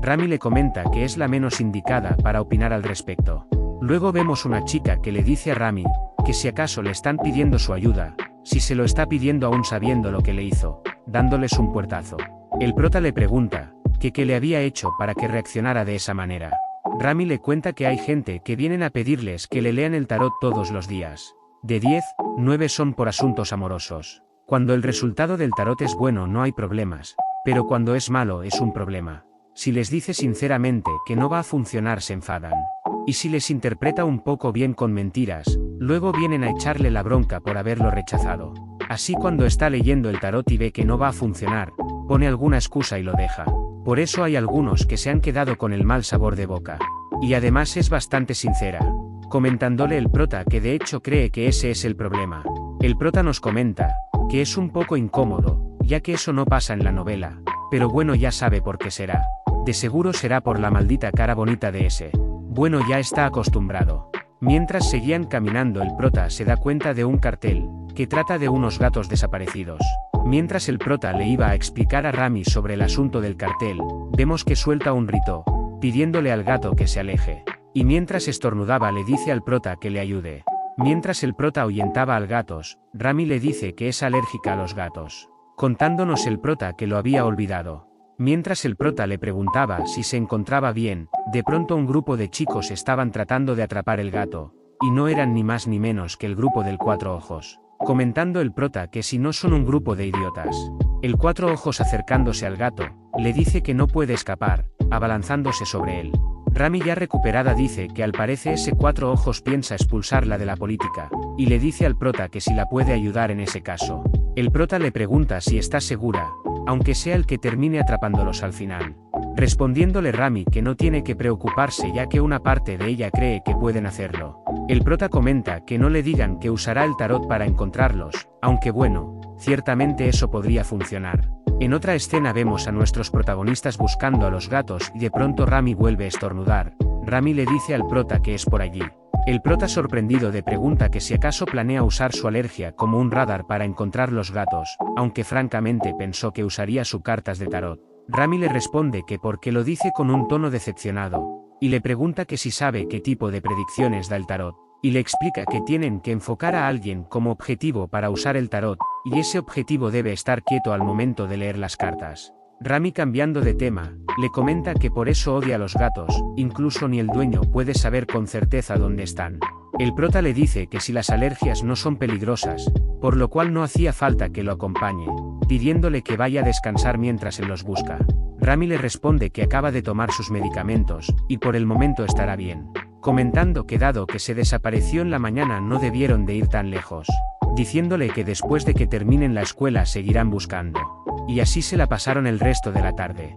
Rami le comenta que es la menos indicada para opinar al respecto. Luego vemos una chica que le dice a Rami, que si acaso le están pidiendo su ayuda, si se lo está pidiendo aún sabiendo lo que le hizo, dándoles un puertazo. El prota le pregunta, que qué le había hecho para que reaccionara de esa manera. Rami le cuenta que hay gente que vienen a pedirles que le lean el tarot todos los días. De 10, 9 son por asuntos amorosos. Cuando el resultado del tarot es bueno no hay problemas, pero cuando es malo es un problema. Si les dice sinceramente que no va a funcionar se enfadan. Y si les interpreta un poco bien con mentiras, luego vienen a echarle la bronca por haberlo rechazado. Así cuando está leyendo el tarot y ve que no va a funcionar, pone alguna excusa y lo deja. Por eso hay algunos que se han quedado con el mal sabor de boca. Y además es bastante sincera, comentándole el prota que de hecho cree que ese es el problema. El prota nos comenta, que es un poco incómodo, ya que eso no pasa en la novela, pero bueno ya sabe por qué será. De seguro será por la maldita cara bonita de ese. Bueno ya está acostumbrado. Mientras seguían caminando el prota se da cuenta de un cartel, que trata de unos gatos desaparecidos. Mientras el prota le iba a explicar a Rami sobre el asunto del cartel, vemos que suelta un grito, pidiéndole al gato que se aleje. Y mientras estornudaba le dice al prota que le ayude. Mientras el prota ahuyentaba al gatos, Rami le dice que es alérgica a los gatos, contándonos el prota que lo había olvidado. Mientras el prota le preguntaba si se encontraba bien, de pronto un grupo de chicos estaban tratando de atrapar el gato, y no eran ni más ni menos que el grupo del Cuatro Ojos. Comentando el prota que si no son un grupo de idiotas. El Cuatro Ojos acercándose al gato, le dice que no puede escapar, abalanzándose sobre él. Rami ya recuperada dice que al parecer ese Cuatro Ojos piensa expulsarla de la política, y le dice al prota que si la puede ayudar en ese caso. El prota le pregunta si está segura, aunque sea el que termine atrapándolos al final. Respondiéndole Rami que no tiene que preocuparse ya que una parte de ella cree que pueden hacerlo. El prota comenta que no le digan que usará el tarot para encontrarlos, aunque bueno, ciertamente eso podría funcionar. En otra escena vemos a nuestros protagonistas buscando a los gatos y de pronto Rami vuelve a estornudar. Rami le dice al prota que es por allí. El prota sorprendido le pregunta que si acaso planea usar su alergia como un radar para encontrar los gatos, aunque francamente pensó que usaría sus cartas de tarot. Rami le responde que porque lo dice con un tono decepcionado, y le pregunta que si sabe qué tipo de predicciones da el tarot, y le explica que tienen que enfocar a alguien como objetivo para usar el tarot, y ese objetivo debe estar quieto al momento de leer las cartas. Rami, cambiando de tema, le comenta que por eso odia a los gatos, incluso ni el dueño puede saber con certeza dónde están. El prota le dice que si las alergias no son peligrosas, por lo cual no hacía falta que lo acompañe, pidiéndole que vaya a descansar mientras él los busca. Rami le responde que acaba de tomar sus medicamentos, y por el momento estará bien, comentando que dado que se desapareció en la mañana no debieron de ir tan lejos, diciéndole que después de que terminen la escuela seguirán buscando. Y así se la pasaron el resto de la tarde.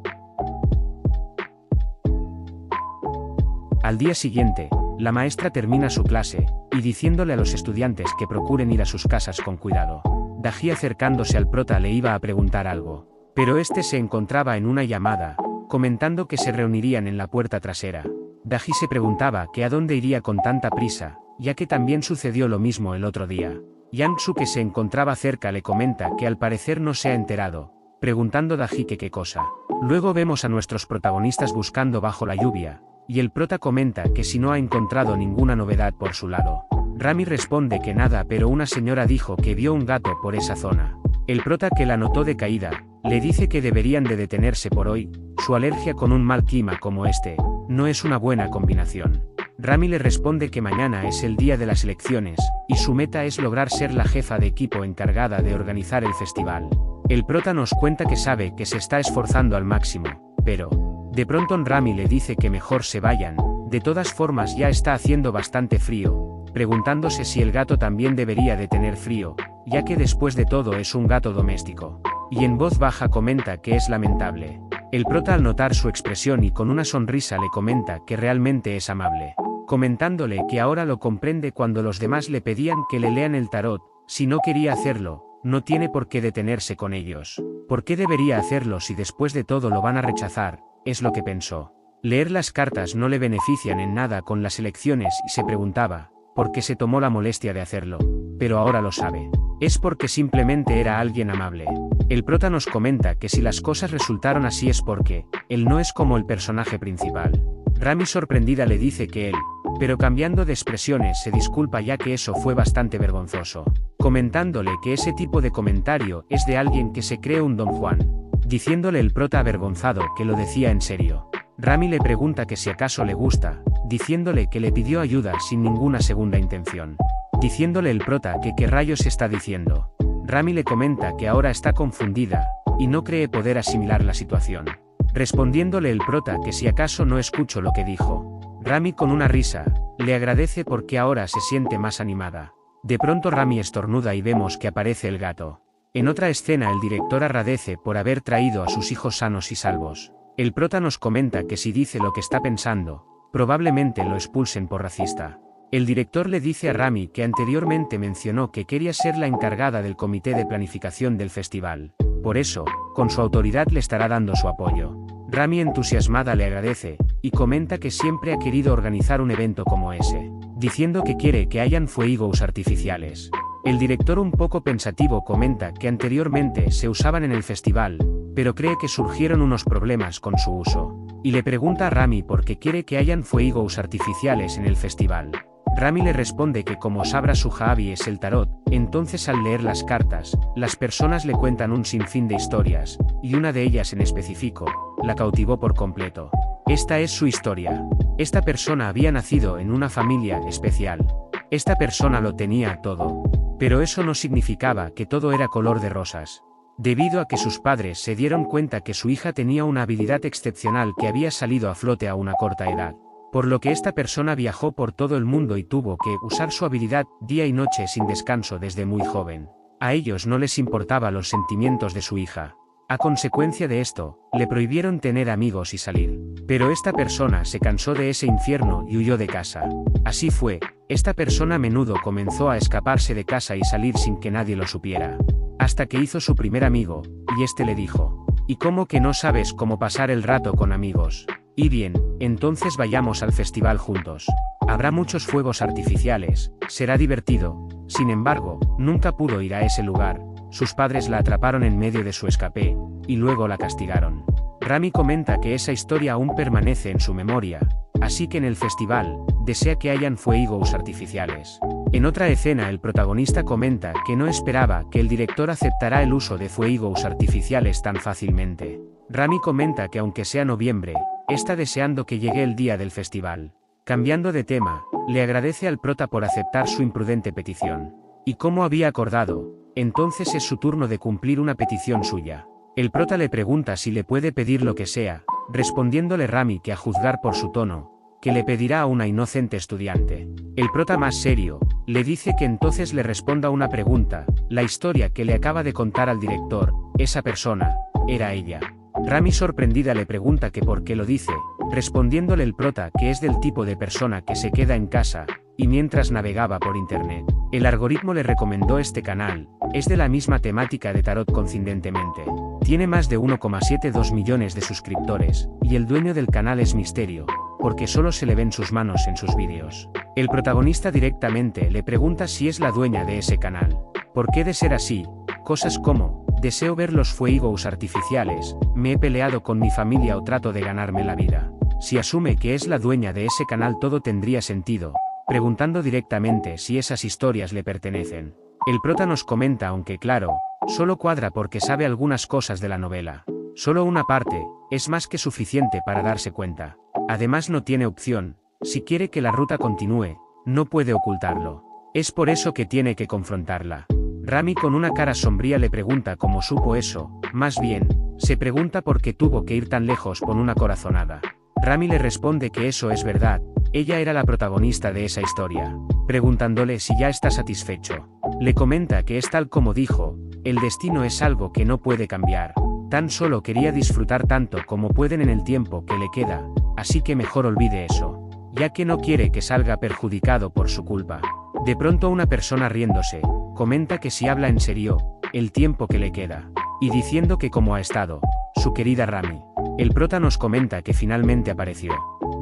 Al día siguiente, la maestra termina su clase, y diciéndole a los estudiantes que procuren ir a sus casas con cuidado. Daji, acercándose al prota, le iba a preguntar algo, pero este se encontraba en una llamada, comentando que se reunirían en la puerta trasera. Daji se preguntaba que a dónde iría con tanta prisa, ya que también sucedió lo mismo el otro día. Yang-Su, que se encontraba cerca, le comenta que al parecer no se ha enterado, preguntando Daji que qué cosa. Luego vemos a nuestros protagonistas buscando bajo la lluvia, y el prota comenta que si no ha encontrado ninguna novedad por su lado. Rami responde que nada, pero una señora dijo que vio un gato por esa zona. El prota, que la notó decaída, le dice que deberían de detenerse por hoy, su alergia con un mal clima como este, no es una buena combinación. Rami le responde que mañana es el día de las elecciones, y su meta es lograr ser la jefa de equipo encargada de organizar el festival. El prota nos cuenta que sabe que se está esforzando al máximo, pero de pronto Rami le dice que mejor se vayan, de todas formas ya está haciendo bastante frío, preguntándose si el gato también debería de tener frío, ya que después de todo es un gato doméstico. Y en voz baja comenta que es lamentable. El prota, al notar su expresión y con una sonrisa, le comenta que realmente es amable, comentándole que ahora lo comprende cuando los demás le pedían que le lean el tarot. Si no quería hacerlo, no tiene por qué detenerse con ellos. ¿Por qué debería hacerlo si después de todo lo van a rechazar? Es lo que pensó. Leer las cartas no le benefician en nada con las elecciones, y se preguntaba por qué se tomó la molestia de hacerlo. Pero ahora lo sabe. Es porque simplemente era alguien amable. El prota nos comenta que si las cosas resultaron así es porque él no es como el personaje principal. Rami, sorprendida, le dice que él, pero cambiando de expresiones, se disculpa ya que eso fue bastante vergonzoso, comentándole que ese tipo de comentario es de alguien que se cree un Don Juan, diciéndole el prota avergonzado que lo decía en serio. Rami le pregunta que si acaso le gusta, diciéndole que le pidió ayuda sin ninguna segunda intención, diciéndole el prota que qué rayos está diciendo. Rami le comenta que ahora está confundida, y no cree poder asimilar la situación, respondiéndole el prota que si acaso no escuchó lo que dijo. Rami, con una risa, le agradece porque ahora se siente más animada. De pronto Rami estornuda y vemos que aparece el gato. En otra escena, el director agradece por haber traído a sus hijos sanos y salvos. El prota nos comenta que si dice lo que está pensando, probablemente lo expulsen por racista. El director le dice a Rami que anteriormente mencionó que quería ser la encargada del comité de planificación del festival. Por eso, con su autoridad le estará dando su apoyo. Rami, entusiasmada, le agradece, y comenta que siempre ha querido organizar un evento como ese, diciendo que quiere que hayan fuegos artificiales. El director, un poco pensativo, comenta que anteriormente se usaban en el festival, pero cree que surgieron unos problemas con su uso, y le pregunta a Rami por qué quiere que hayan fuegos artificiales en el festival. Rami le responde que como sabrá su hobby es el tarot, entonces al leer las cartas, las personas le cuentan un sinfín de historias, y una de ellas en específico, la cautivó por completo. Esta es su historia. Esta persona había nacido en una familia especial. Esta persona lo tenía todo. Pero eso no significaba que todo era color de rosas. Debido a que sus padres se dieron cuenta que su hija tenía una habilidad excepcional que había salido a flote a una corta edad. Por lo que esta persona viajó por todo el mundo y tuvo que usar su habilidad día y noche sin descanso desde muy joven. A ellos no les importaba los sentimientos de su hija. A consecuencia de esto, le prohibieron tener amigos y salir. Pero esta persona se cansó de ese infierno y huyó de casa. Así fue, esta persona a menudo comenzó a escaparse de casa y salir sin que nadie lo supiera. Hasta que hizo su primer amigo, y este le dijo: ¿y cómo que no sabes cómo pasar el rato con amigos? Y bien, entonces vayamos al festival juntos. Habrá muchos fuegos artificiales, será divertido. Sin embargo, nunca pudo ir a ese lugar. Sus padres la atraparon en medio de su escape, y luego la castigaron. Rami comenta que esa historia aún permanece en su memoria, así que en el festival, desea que hayan fuegos artificiales. En otra escena el protagonista comenta que no esperaba que el director aceptará el uso de fuegos artificiales tan fácilmente. Rami comenta que aunque sea noviembre, está deseando que llegue el día del festival. Cambiando de tema, le agradece al prota por aceptar su imprudente petición. Y como había acordado, entonces es su turno de cumplir una petición suya. El prota le pregunta si le puede pedir lo que sea, respondiéndole Rami que a juzgar por su tono, que le pedirá a una inocente estudiante. El prota más serio, le dice que entonces le responda una pregunta, la historia que le acaba de contar al director, esa persona, era ella. Rami sorprendida le pregunta que por qué lo dice, respondiéndole el prota que es del tipo de persona que se queda en casa, y mientras navegaba por internet, el algoritmo le recomendó este canal, es de la misma temática de tarot coincidentemente. Tiene más de 1,72 millones de suscriptores, y el dueño del canal es misterio, porque solo se le ven sus manos en sus vídeos. El protagonista directamente le pregunta si es la dueña de ese canal. ¿Por qué de ser así? Cosas como, deseo ver los fuegos artificiales, me he peleado con mi familia o trato de ganarme la vida. Si asume que es la dueña de ese canal todo tendría sentido, preguntando directamente si esas historias le pertenecen. El prota nos comenta aunque claro, solo cuadra porque sabe algunas cosas de la novela. Solo una parte, es más que suficiente para darse cuenta. Además no tiene opción, si quiere que la ruta continúe, no puede ocultarlo. Es por eso que tiene que confrontarla. Rami con una cara sombría le pregunta cómo supo eso, más bien, se pregunta por qué tuvo que ir tan lejos con una corazonada. Rami le responde que eso es verdad, ella era la protagonista de esa historia, preguntándole si ya está satisfecho. Le comenta que es tal como dijo, el destino es algo que no puede cambiar, tan solo quería disfrutar tanto como pueden en el tiempo que le queda, así que mejor olvide eso, ya que no quiere que salga perjudicado por su culpa. De pronto una persona riéndose, comenta que si habla en serio, el tiempo que le queda, y diciendo que cómo ha estado, su querida Rami. El prota nos comenta que finalmente apareció.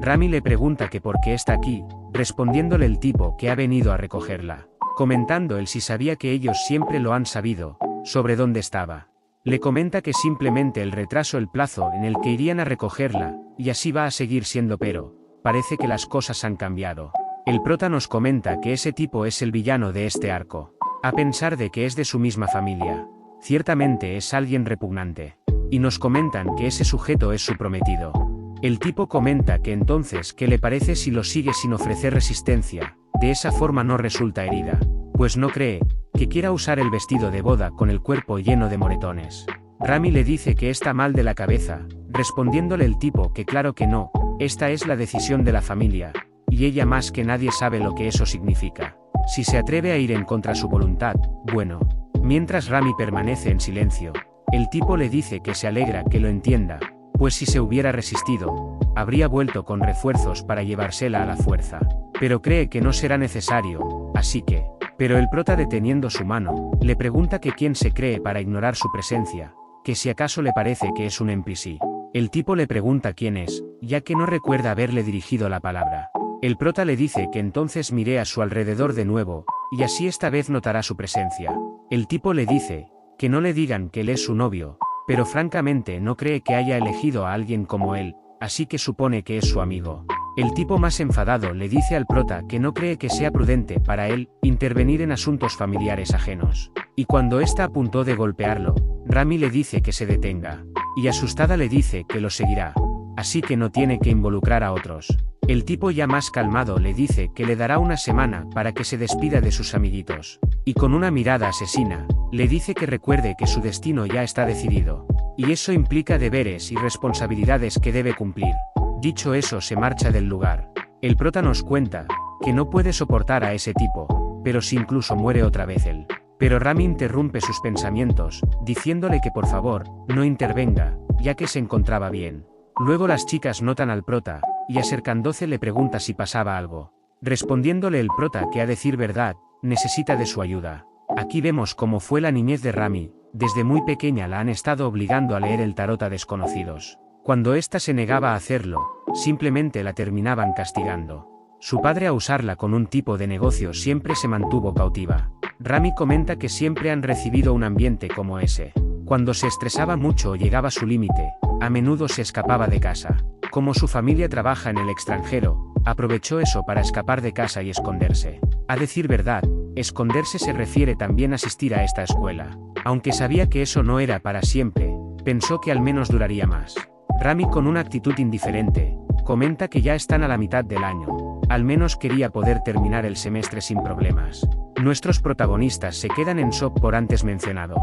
Rami le pregunta que por qué está aquí, respondiéndole el tipo que ha venido a recogerla, comentando él si sabía que ellos siempre lo han sabido, sobre dónde estaba. Le comenta que simplemente el retraso el plazo en el que irían a recogerla, y así va a seguir siendo pero, parece que las cosas han cambiado. El prota nos comenta que ese tipo es el villano de este arco, a pensar de que es de su misma familia. Ciertamente es alguien repugnante. Y nos comentan que ese sujeto es su prometido. El tipo comenta que entonces ¿qué le parece si lo sigue sin ofrecer resistencia? De esa forma no resulta herida, pues no cree que quiera usar el vestido de boda con el cuerpo lleno de moretones. Rami le dice que está mal de la cabeza, respondiéndole el tipo que claro que no, esta es la decisión de la familia, y ella más que nadie sabe lo que eso significa. Si se atreve a ir en contra su voluntad, bueno. Mientras Rami permanece en silencio, el tipo le dice que se alegra que lo entienda, pues si se hubiera resistido, habría vuelto con refuerzos para llevársela a la fuerza. Pero cree que no será necesario, así que... Pero el prota deteniendo su mano, le pregunta que quién se cree para ignorar su presencia, que si acaso le parece que es un NPC. El tipo le pregunta quién es, ya que no recuerda haberle dirigido la palabra. El prota le dice que entonces mire a su alrededor de nuevo, y así esta vez notará su presencia. El tipo le dice que no le digan que él es su novio, pero francamente no cree que haya elegido a alguien como él, así que supone que es su amigo. El tipo más enfadado le dice al prota que no cree que sea prudente para él intervenir en asuntos familiares ajenos. Y cuando está a punto de golpearlo, Rami le dice que se detenga, y asustada le dice que lo seguirá, así que no tiene que involucrar a otros. El tipo ya más calmado le dice que le dará una semana para que se despida de sus amiguitos, y con una mirada asesina, le dice que recuerde que su destino ya está decidido, y eso implica deberes y responsabilidades que debe cumplir. Dicho eso se marcha del lugar. El prota nos cuenta que no puede soportar a ese tipo, pero si incluso muere otra vez él. Pero Rami interrumpe sus pensamientos, diciéndole que por favor, no intervenga, ya que se encontraba bien. Luego las chicas notan al prota, y acercándose le pregunta si pasaba algo. Respondiéndole el prota que a decir verdad, necesita de su ayuda. Aquí vemos cómo fue la niñez de Rami, desde muy pequeña la han estado obligando a leer el tarot a desconocidos. Cuando ésta se negaba a hacerlo, simplemente la terminaban castigando. Su padre a usarla con un tipo de negocio siempre se mantuvo cautiva. Rami comenta que siempre han recibido un ambiente como ese. Cuando se estresaba mucho o llegaba a su límite, a menudo se escapaba de casa. Como su familia trabaja en el extranjero, aprovechó eso para escapar de casa y esconderse. A decir verdad, esconderse se refiere también a asistir a esta escuela. Aunque sabía que eso no era para siempre, pensó que al menos duraría más. Rami, con una actitud indiferente, comenta que ya están a la mitad del año. Al menos quería poder terminar el semestre sin problemas. Nuestros protagonistas se quedan en shock por antes mencionado.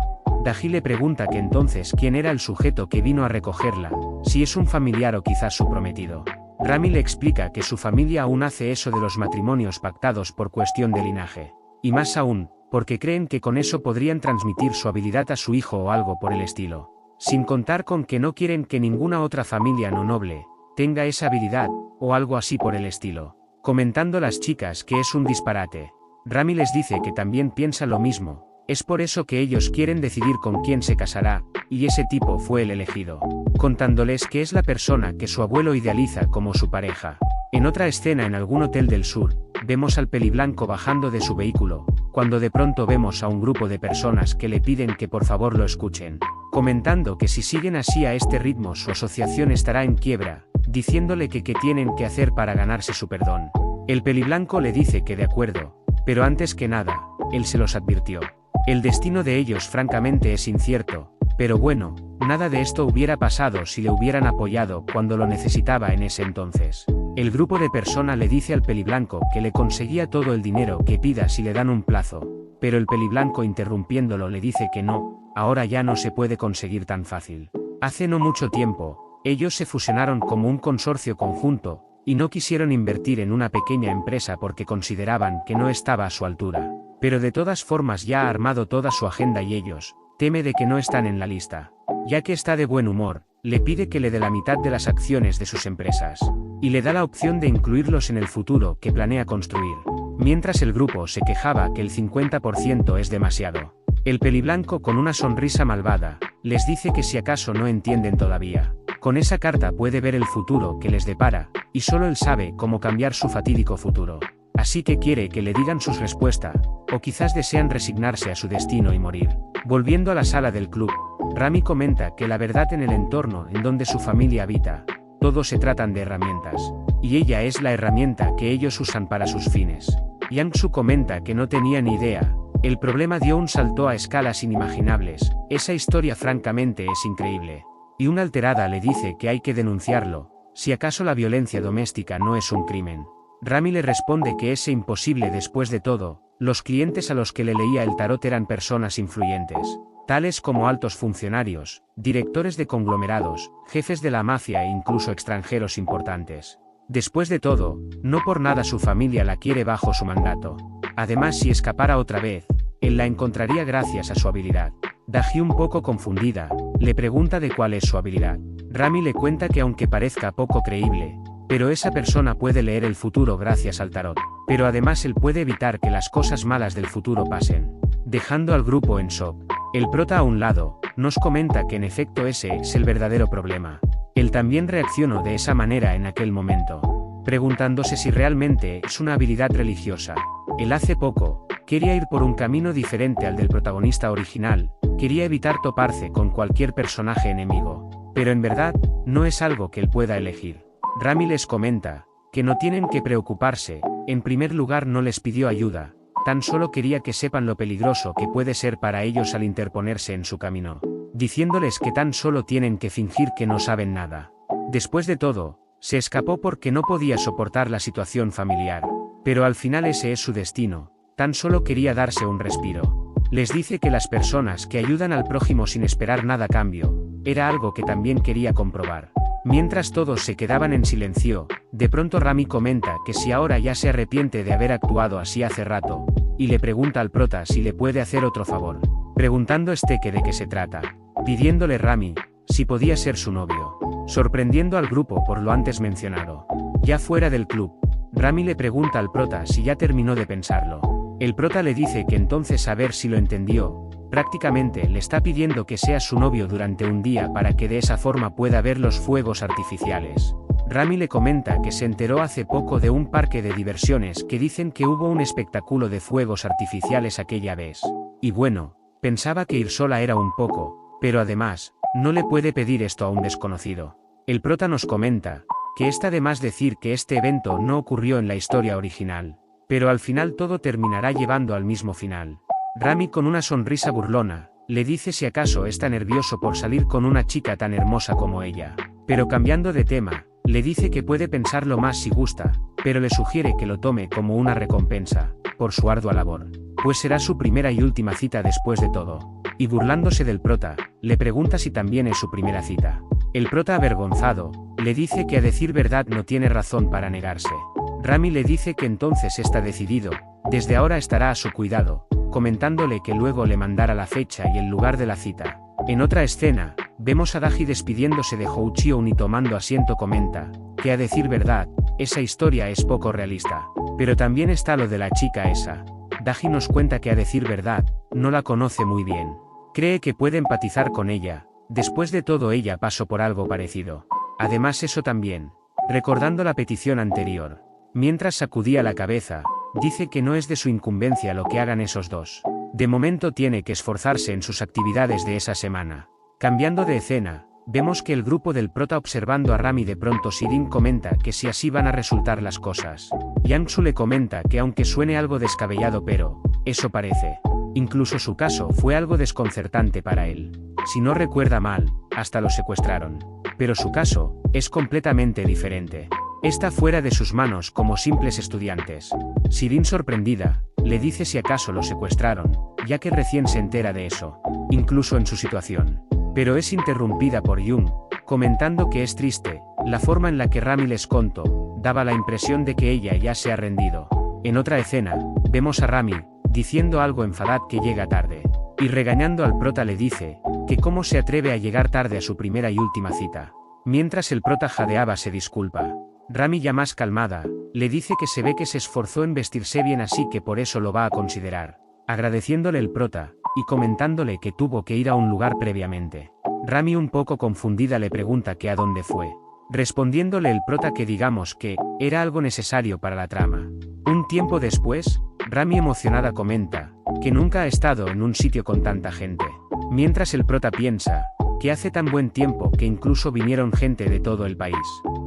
Daji le pregunta que entonces quién era el sujeto que vino a recogerla, si es un familiar o quizás su prometido. Rami le explica que su familia aún hace eso de los matrimonios pactados por cuestión de linaje. Y más aún, porque creen que con eso podrían transmitir su habilidad a su hijo o algo por el estilo. Sin contar con que no quieren que ninguna otra familia no noble tenga esa habilidad, o algo así por el estilo. Comentando las chicas que es un disparate. Rami les dice que también piensa lo mismo. Es por eso que ellos quieren decidir con quién se casará, y ese tipo fue el elegido. Contándoles que es la persona que su abuelo idealiza como su pareja. En otra escena en algún hotel del sur, vemos al peliblanco bajando de su vehículo, cuando de pronto vemos a un grupo de personas que le piden que por favor lo escuchen. Comentando que si siguen así a este ritmo su asociación estará en quiebra, diciéndole que qué tienen que hacer para ganarse su perdón. El peliblanco le dice que de acuerdo, pero antes que nada, él se los advirtió. El destino de ellos francamente es incierto, pero bueno, nada de esto hubiera pasado si le hubieran apoyado cuando lo necesitaba en ese entonces. El grupo de personas le dice al peliblanco que le conseguía todo el dinero que pida si le dan un plazo, pero el peliblanco interrumpiéndolo le dice que no, ahora ya no se puede conseguir tan fácil. Hace no mucho tiempo, ellos se fusionaron como un consorcio conjunto, y no quisieron invertir en una pequeña empresa porque consideraban que no estaba a su altura. Pero de todas formas ya ha armado toda su agenda y ellos, teme de que no están en la lista. Ya que está de buen humor, le pide que le dé la mitad de las acciones de sus empresas. Y le da la opción de incluirlos en el futuro que planea construir. Mientras el grupo se quejaba que el 50% es demasiado. El peliblanco con una sonrisa malvada, les dice que si acaso no entienden todavía. Con esa carta puede ver el futuro que les depara, y solo él sabe cómo cambiar su fatídico futuro. Así que quiere que le digan sus respuestas, o quizás desean resignarse a su destino y morir. Volviendo a la sala del club, Rami comenta que la verdad en el entorno en donde su familia habita, todos se tratan de herramientas, y ella es la herramienta que ellos usan para sus fines. Yang-Su comenta que no tenía ni idea, el problema dio un salto a escalas inimaginables, esa historia francamente es increíble. Y una alterada le dice que hay que denunciarlo, si acaso la violencia doméstica no es un crimen. Rami le responde que es imposible después de todo, los clientes a los que le leía el tarot eran personas influyentes, tales como altos funcionarios, directores de conglomerados, jefes de la mafia e incluso extranjeros importantes. Después de todo, no por nada su familia la quiere bajo su mandato. Además, si escapara otra vez, él la encontraría gracias a su habilidad. Daji, un poco confundida, le pregunta de cuál es su habilidad. Rami le cuenta que aunque parezca poco creíble, pero esa persona puede leer el futuro gracias al tarot. Pero además él puede evitar que las cosas malas del futuro pasen. Dejando al grupo en shock. El prota a un lado, nos comenta que en efecto ese es el verdadero problema. Él también reaccionó de esa manera en aquel momento, preguntándose si realmente es una habilidad religiosa. Él hace poco, quería ir por un camino diferente al del protagonista original, quería evitar toparse con cualquier personaje enemigo. Pero en verdad, no es algo que él pueda elegir. Rami les comenta que no tienen que preocuparse, en primer lugar no les pidió ayuda, tan solo quería que sepan lo peligroso que puede ser para ellos al interponerse en su camino, diciéndoles que tan solo tienen que fingir que no saben nada. Después de todo, se escapó porque no podía soportar la situación familiar, pero al final ese es su destino, tan solo quería darse un respiro. Les dice que las personas que ayudan al prójimo sin esperar nada a cambio, era algo que también quería comprobar. Mientras todos se quedaban en silencio, de pronto Rami comenta que si ahora ya se arrepiente de haber actuado así hace rato, y le pregunta al prota si le puede hacer otro favor, preguntando que de qué se trata, pidiéndole Rami si podía ser su novio, sorprendiendo al grupo por lo antes mencionado. Ya fuera del club, Rami le pregunta al prota si ya terminó de pensarlo. El prota le dice que entonces a ver si lo entendió. Prácticamente le está pidiendo que sea su novio durante un día para que de esa forma pueda ver los fuegos artificiales. Rami le comenta que se enteró hace poco de un parque de diversiones que dicen que hubo un espectáculo de fuegos artificiales aquella vez. Y bueno, pensaba que ir sola era un poco, pero además, no le puede pedir esto a un desconocido. El prota nos comenta que está de más decir que este evento no ocurrió en la historia original, pero al final todo terminará llevando al mismo final. Rami, con una sonrisa burlona, le dice si acaso está nervioso por salir con una chica tan hermosa como ella. Pero cambiando de tema, le dice que puede pensarlo más si gusta, pero le sugiere que lo tome como una recompensa por su ardua labor, pues será su primera y última cita después de todo. Y burlándose del prota, le pregunta si también es su primera cita. El prota, avergonzado, le dice que a decir verdad no tiene razón para negarse. Rami le dice que entonces está decidido, desde ahora estará a su cuidado, comentándole que luego le mandará la fecha y el lugar de la cita. En otra escena, vemos a Daji despidiéndose de Houcheon y tomando asiento. Comenta que a decir verdad, esa historia es poco realista. Pero también está lo de la chica esa. Daji nos cuenta que a decir verdad, no la conoce muy bien. Cree que puede empatizar con ella, después de todo ella pasó por algo parecido. Además eso también, recordando la petición anterior, mientras sacudía la cabeza, dice que no es de su incumbencia lo que hagan esos dos. De momento tiene que esforzarse en sus actividades de esa semana. Cambiando de escena, vemos que el grupo del prota observando a Rami. De pronto Sirin comenta que si así van a resultar las cosas. Yangsu le comenta que aunque suene algo descabellado, pero eso parece. Incluso su caso fue algo desconcertante para él. Si no recuerda mal, hasta lo secuestraron. Pero su caso es completamente diferente. Está fuera de sus manos como simples estudiantes. Sirin, sorprendida, le dice si acaso lo secuestraron, ya que recién se entera de eso, incluso en su situación. Pero es interrumpida por Jung, comentando que es triste, la forma en la que Rami les contó, daba la impresión de que ella ya se ha rendido. En otra escena, vemos a Rami, diciendo algo enfadada que llega tarde, y regañando al prota le dice, que cómo se atreve a llegar tarde a su primera y última cita. Mientras el prota jadeaba se disculpa. Rami, ya más calmada, le dice que se ve que se esforzó en vestirse bien, así que por eso lo va a considerar, agradeciéndole el prota, y comentándole que tuvo que ir a un lugar previamente. Rami, un poco confundida, le pregunta que a dónde fue, respondiéndole el prota que digamos que era algo necesario para la trama. Un tiempo después, Rami, emocionada, comenta que nunca ha estado en un sitio con tanta gente, mientras el prota piensa que hace tan buen tiempo que incluso vinieron gente de todo el país.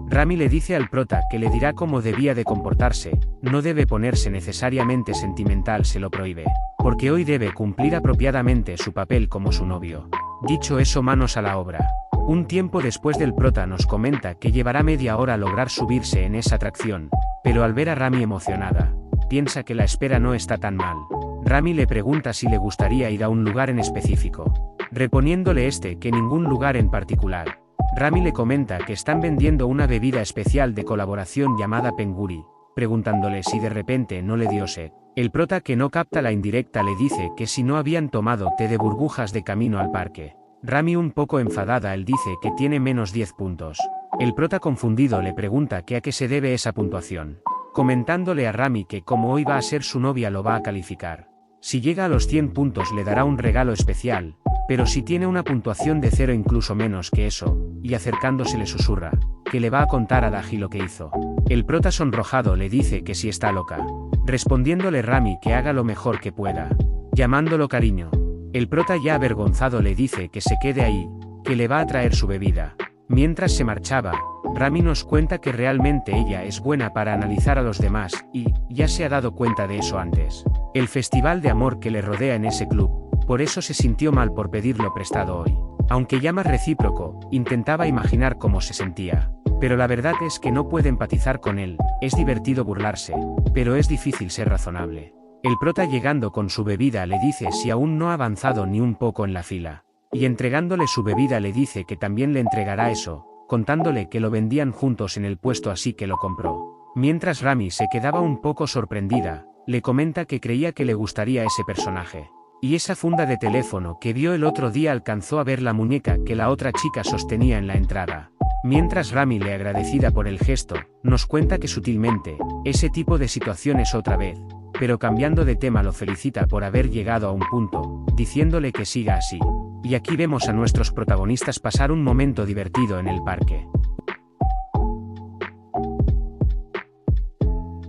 Rami le dice al prota que le dirá cómo debía de comportarse, no debe ponerse necesariamente sentimental, se lo prohíbe, porque hoy debe cumplir apropiadamente su papel como su novio. Dicho eso, manos a la obra. Un tiempo después del prota nos comenta que llevará media hora lograr subirse en esa atracción, pero al ver a Rami emocionada, piensa que la espera no está tan mal. Rami le pregunta si le gustaría ir a un lugar en específico, reponiéndole que ningún lugar en particular. Rami le comenta que están vendiendo una bebida especial de colaboración llamada Penguri, preguntándole si de repente no le dio sed. El prota, que no capta la indirecta, le dice que si no habían tomado té de burbujas de camino al parque. Rami, un poco enfadada, él dice que tiene menos 10 puntos. El prota, confundido, le pregunta que a qué se debe esa puntuación, comentándole a Rami que como hoy va a ser su novia lo va a calificar. Si llega a los 100 puntos le dará un regalo especial, pero si tiene una puntuación de 0 incluso menos que eso, y acercándose le susurra que le va a contar a Daji lo que hizo. El prota, sonrojado, le dice que si está loca, respondiéndole Rami que haga lo mejor que pueda, llamándolo cariño. El prota, ya avergonzado, le dice que se quede ahí, que le va a traer su bebida. Mientras se marchaba, Rami nos cuenta que realmente ella es buena para analizar a los demás, y ya se ha dado cuenta de eso antes. El festival de amor que le rodea en ese club, por eso se sintió mal por pedirlo prestado hoy. Aunque ya más recíproco, intentaba imaginar cómo se sentía. Pero la verdad es que no puede empatizar con él, es divertido burlarse, pero es difícil ser razonable. El prota, llegando con su bebida, le dice si aún no ha avanzado ni un poco en la fila. Y entregándole su bebida le dice que también le entregará eso, contándole que lo vendían juntos en el puesto, así que lo compró. Mientras Rami se quedaba un poco sorprendida, le comenta que creía que le gustaría ese personaje. Y esa funda de teléfono que vio el otro día alcanzó a ver la muñeca que la otra chica sostenía en la entrada. Mientras Rami, le agradecida por el gesto, nos cuenta que sutilmente, ese tipo de situaciones otra vez, pero cambiando de tema lo felicita por haber llegado a un punto, diciéndole que siga así. Y aquí vemos a nuestros protagonistas pasar un momento divertido en el parque.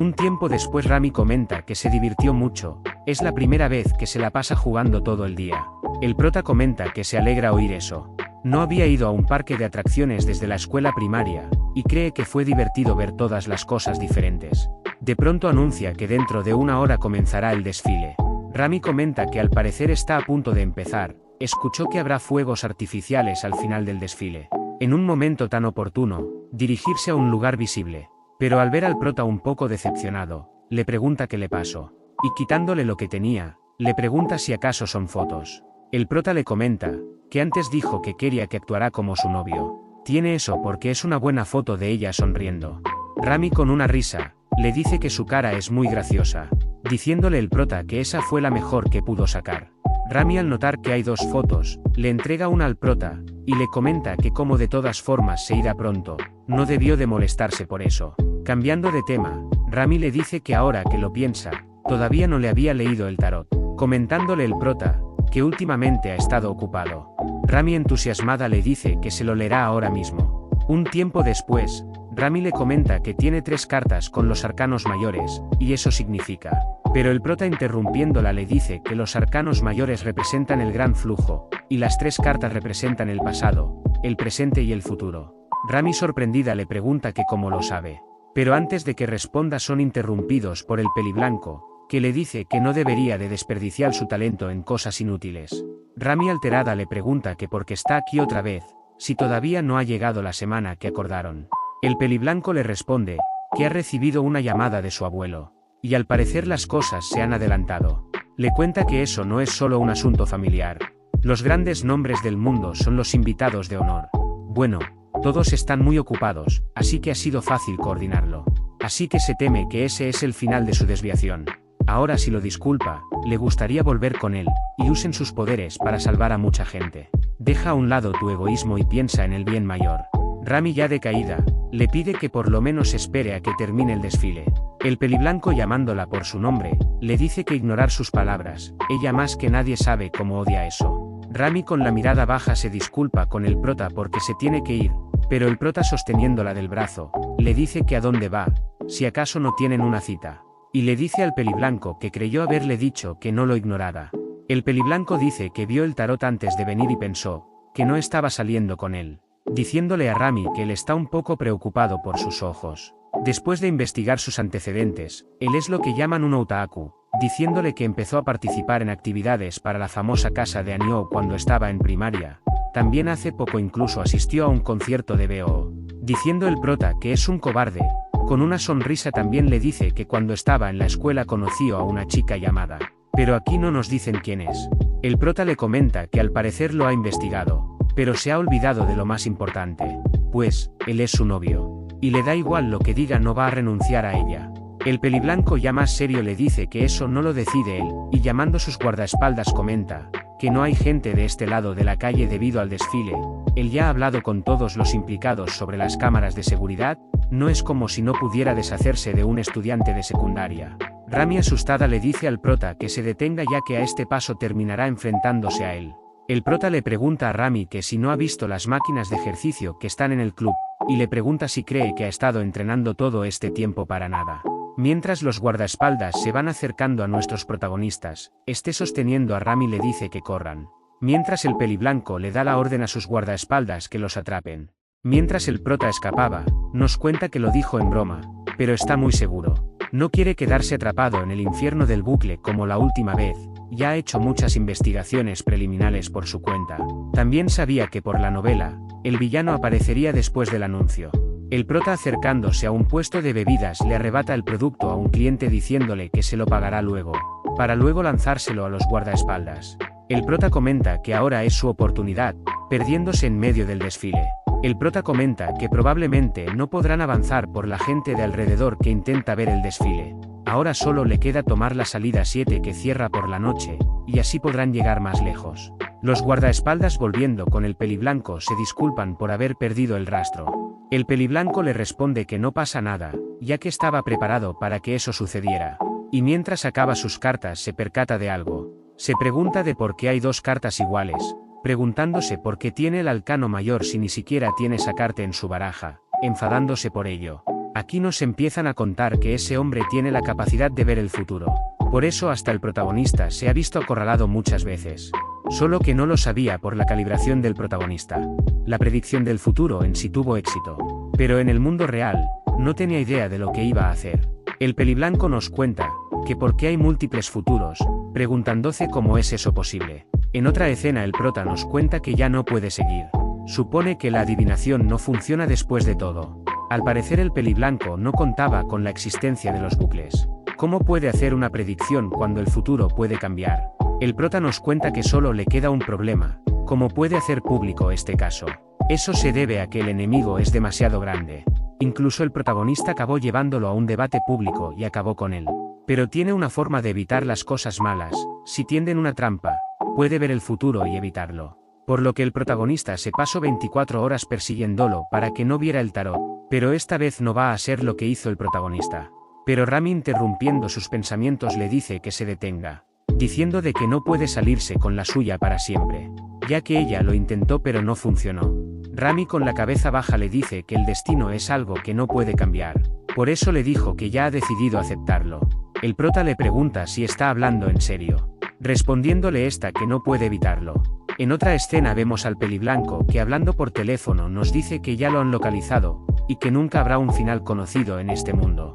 Un tiempo después Rami comenta que se divirtió mucho, es la primera vez que se la pasa jugando todo el día. El prota comenta que se alegra oír eso. No había ido a un parque de atracciones desde la escuela primaria, y cree que fue divertido ver todas las cosas diferentes. De pronto anuncia que dentro de una hora comenzará el desfile. Rami comenta que al parecer está a punto de empezar, escuchó que habrá fuegos artificiales al final del desfile. En un momento tan oportuno, dirigirse a un lugar visible. Pero al ver al prota un poco decepcionado, le pregunta qué le pasó. Y quitándole lo que tenía, le pregunta si acaso son fotos. El prota le comenta que antes dijo que quería que actuara como su novio. Tiene eso porque es una buena foto de ella sonriendo. Rami con una risa, le dice que su cara es muy graciosa, diciéndole el prota que esa fue la mejor que pudo sacar. Rami al notar que hay dos fotos, le entrega una al prota, y le comenta que como de todas formas se irá pronto, no debió de molestarse por eso. Cambiando de tema, Rami le dice que ahora que lo piensa, todavía no le había leído el tarot, comentándole el prota que últimamente ha estado ocupado. Rami entusiasmada le dice que se lo leerá ahora mismo. Un tiempo después, Rami le comenta que tiene 3 cartas con los arcanos mayores, y eso significa. Pero el prota interrumpiéndola le dice que los arcanos mayores representan el gran flujo, y las 3 cartas representan el pasado, el presente y el futuro. Rami sorprendida le pregunta que cómo lo sabe. Pero antes de que responda son interrumpidos por el peliblanco, que le dice que no debería de desperdiciar su talento en cosas inútiles. Rami alterada le pregunta que por qué está aquí otra vez, si todavía no ha llegado la semana que acordaron. El peliblanco le responde que ha recibido una llamada de su abuelo, y al parecer las cosas se han adelantado. Le cuenta que eso no es solo un asunto familiar. Los grandes nombres del mundo son los invitados de honor. Bueno, todos están muy ocupados, así que ha sido fácil coordinarlo. Así que se teme que ese es el final de su desviación. Ahora si lo disculpa, le gustaría volver con él, y usen sus poderes para salvar a mucha gente. Deja a un lado tu egoísmo y piensa en el bien mayor. Rami ya decaída, le pide que por lo menos espere a que termine el desfile. El peliblanco llamándola por su nombre, le dice que ignorar sus palabras, ella más que nadie sabe cómo odia eso. Rami con la mirada baja se disculpa con el prota porque se tiene que ir, pero el prota sosteniéndola del brazo, le dice que a dónde va, si acaso no tienen una cita. Y le dice al peliblanco que creyó haberle dicho que no lo ignorara. El peliblanco dice que vio el tarot antes de venir y pensó que no estaba saliendo con él, diciéndole a Rami que él está un poco preocupado por sus ojos. Después de investigar sus antecedentes, él es lo que llaman un otaku, diciéndole que empezó a participar en actividades para la famosa casa de Anio cuando estaba en primaria. También hace poco incluso asistió a un concierto de BO, diciendo el prota que es un cobarde. Con una sonrisa también le dice que cuando estaba en la escuela conoció a una chica llamada. Pero aquí no nos dicen quién es. El prota le comenta que al parecer lo ha investigado, pero se ha olvidado de lo más importante. Pues, él es su novio. Y le da igual lo que diga, no va a renunciar a ella. El peliblanco ya más serio le dice que eso no lo decide él, y llamando sus guardaespaldas comenta que no hay gente de este lado de la calle debido al desfile. Él ya ha hablado con todos los implicados sobre las cámaras de seguridad, no es como si no pudiera deshacerse de un estudiante de secundaria. Rami asustada le dice al prota que se detenga ya que a este paso terminará enfrentándose a él. El prota le pregunta a Rami que si no ha visto las máquinas de ejercicio que están en el club, y le pregunta si cree que ha estado entrenando todo este tiempo para nada. Mientras los guardaespaldas se van acercando a nuestros protagonistas, este sosteniendo a Rami le dice que corran. Mientras el peliblanco le da la orden a sus guardaespaldas que los atrapen. Mientras el prota escapaba, nos cuenta que lo dijo en broma, pero está muy seguro. No quiere quedarse atrapado en el infierno del bucle como la última vez, ya ha hecho muchas investigaciones preliminares por su cuenta. También sabía que por la novela, el villano aparecería después del anuncio. El prota acercándose a un puesto de bebidas le arrebata el producto a un cliente diciéndole que se lo pagará luego, para luego lanzárselo a los guardaespaldas. El prota comenta que ahora es su oportunidad, perdiéndose en medio del desfile. El prota comenta que probablemente no podrán avanzar por la gente de alrededor que intenta ver el desfile. Ahora solo le queda tomar la salida 7 que cierra por la noche, y así podrán llegar más lejos. Los guardaespaldas volviendo con el peliblanco se disculpan por haber perdido el rastro. El peliblanco le responde que no pasa nada, ya que estaba preparado para que eso sucediera. Y mientras acaba sus cartas se percata de algo. Se pregunta de por qué hay 2 cartas iguales, preguntándose por qué tiene el arcano mayor si ni siquiera tiene esa carta en su baraja, enfadándose por ello. Aquí nos empiezan a contar que ese hombre tiene la capacidad de ver el futuro. Por eso hasta el protagonista se ha visto acorralado muchas veces. Solo que no lo sabía por la calibración del protagonista. La predicción del futuro en sí tuvo éxito. Pero en el mundo real, no tenía idea de lo que iba a hacer. El peliblanco nos cuenta que por qué hay múltiples futuros, preguntándose cómo es eso posible. En otra escena el prota nos cuenta que ya no puede seguir. Supone que la adivinación no funciona después de todo. Al parecer el peliblanco no contaba con la existencia de los bucles. ¿Cómo puede hacer una predicción cuando el futuro puede cambiar? El prota nos cuenta que solo le queda un problema: ¿cómo puede hacer público este caso? Eso se debe a que el enemigo es demasiado grande. Incluso el protagonista acabó llevándolo a un debate público y acabó con él. Pero tiene una forma de evitar las cosas malas: si tienden una trampa, puede ver el futuro y evitarlo. Por lo que el protagonista se pasó 24 horas persiguiéndolo para que no viera el tarot, pero esta vez no va a ser lo que hizo el protagonista. Pero Rami, interrumpiendo sus pensamientos, le dice que se detenga, diciendo de que no puede salirse con la suya para siempre, ya que ella lo intentó pero no funcionó. Rami, con la cabeza baja, le dice que el destino es algo que no puede cambiar, por eso le dijo que ya ha decidido aceptarlo. El prota le pregunta si está hablando en serio, respondiéndole esta que no puede evitarlo. En otra escena vemos al peliblanco que, hablando por teléfono, nos dice que ya lo han localizado, y que nunca habrá un final conocido en este mundo.